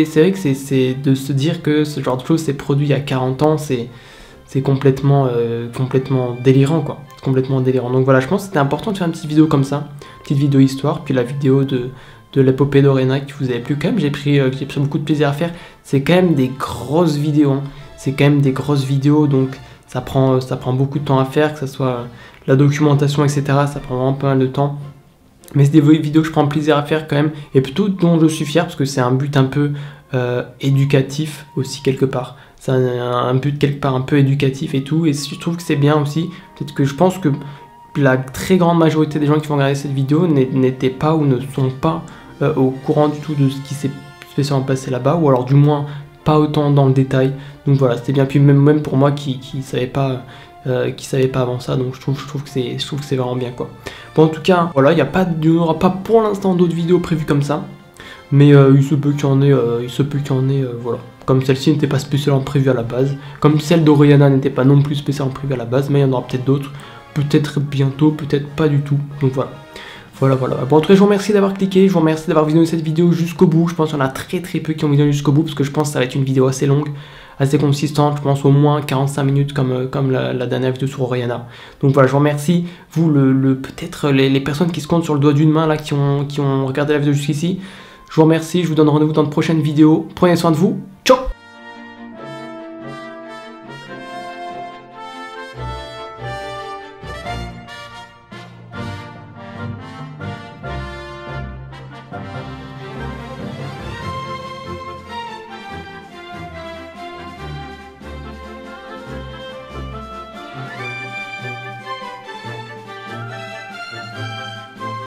c'est vrai que c'est de se dire que ce genre de choses s'est produit il y a 40 ans, c'est complètement délirant quoi, complètement délirant. Donc voilà, je pense que c'était important de faire une petite vidéo comme ça, petite vidéo histoire, puis la vidéo de l'épopée d'Orena qui vous avait plu quand même, j'ai pris beaucoup de plaisir à faire. C'est quand même des grosses vidéos, donc ça prend beaucoup de temps à faire, que ce soit la documentation, etc. Ça prend vraiment pas mal de temps. Mais c'est des vidéos que je prends plaisir à faire quand même, et plutôt dont je suis fier, parce que c'est un but un peu éducatif aussi quelque part. C'est un but quelque part un peu éducatif et tout, et je trouve que c'est bien aussi. Peut-être que je pense que la très grande majorité des gens qui vont regarder cette vidéo n'étaient pas ou ne sont pas au courant du tout de ce qui s'est spécialement passé là-bas, ou alors du moins pas autant dans le détail. Donc voilà, c'était bien. Puis même pour moi qui savais pas avant ça, donc je trouve que c'est vraiment bien quoi. Bon, en tout cas voilà, il n'y aura pas pour l'instant d'autres vidéos prévues comme ça, mais il se peut qu'il y en ait, voilà. Comme celle-ci n'était pas spécialement prévue à la base, comme celle d'Oriana n'était pas non plus spécialement prévue à la base, mais il y en aura peut-être d'autres, peut-être bientôt, peut-être pas du tout, donc voilà. Bon, en tout cas, je vous remercie d'avoir cliqué, je vous remercie d'avoir visionné cette vidéo jusqu'au bout. Je pense qu'il y en a très peu qui ont visionné jusqu'au bout, parce que je pense que ça va être une vidéo assez longue, assez consistante, je pense au moins 45 minutes comme la dernière vidéo sur Oriana. Donc voilà, je vous remercie, vous, peut-être les personnes qui se comptent sur le doigt d'une main, là, qui ont regardé la vidéo jusqu'ici. Je vous remercie, je vous donne rendez-vous dans de prochaines vidéos. Prenez soin de vous, ciao!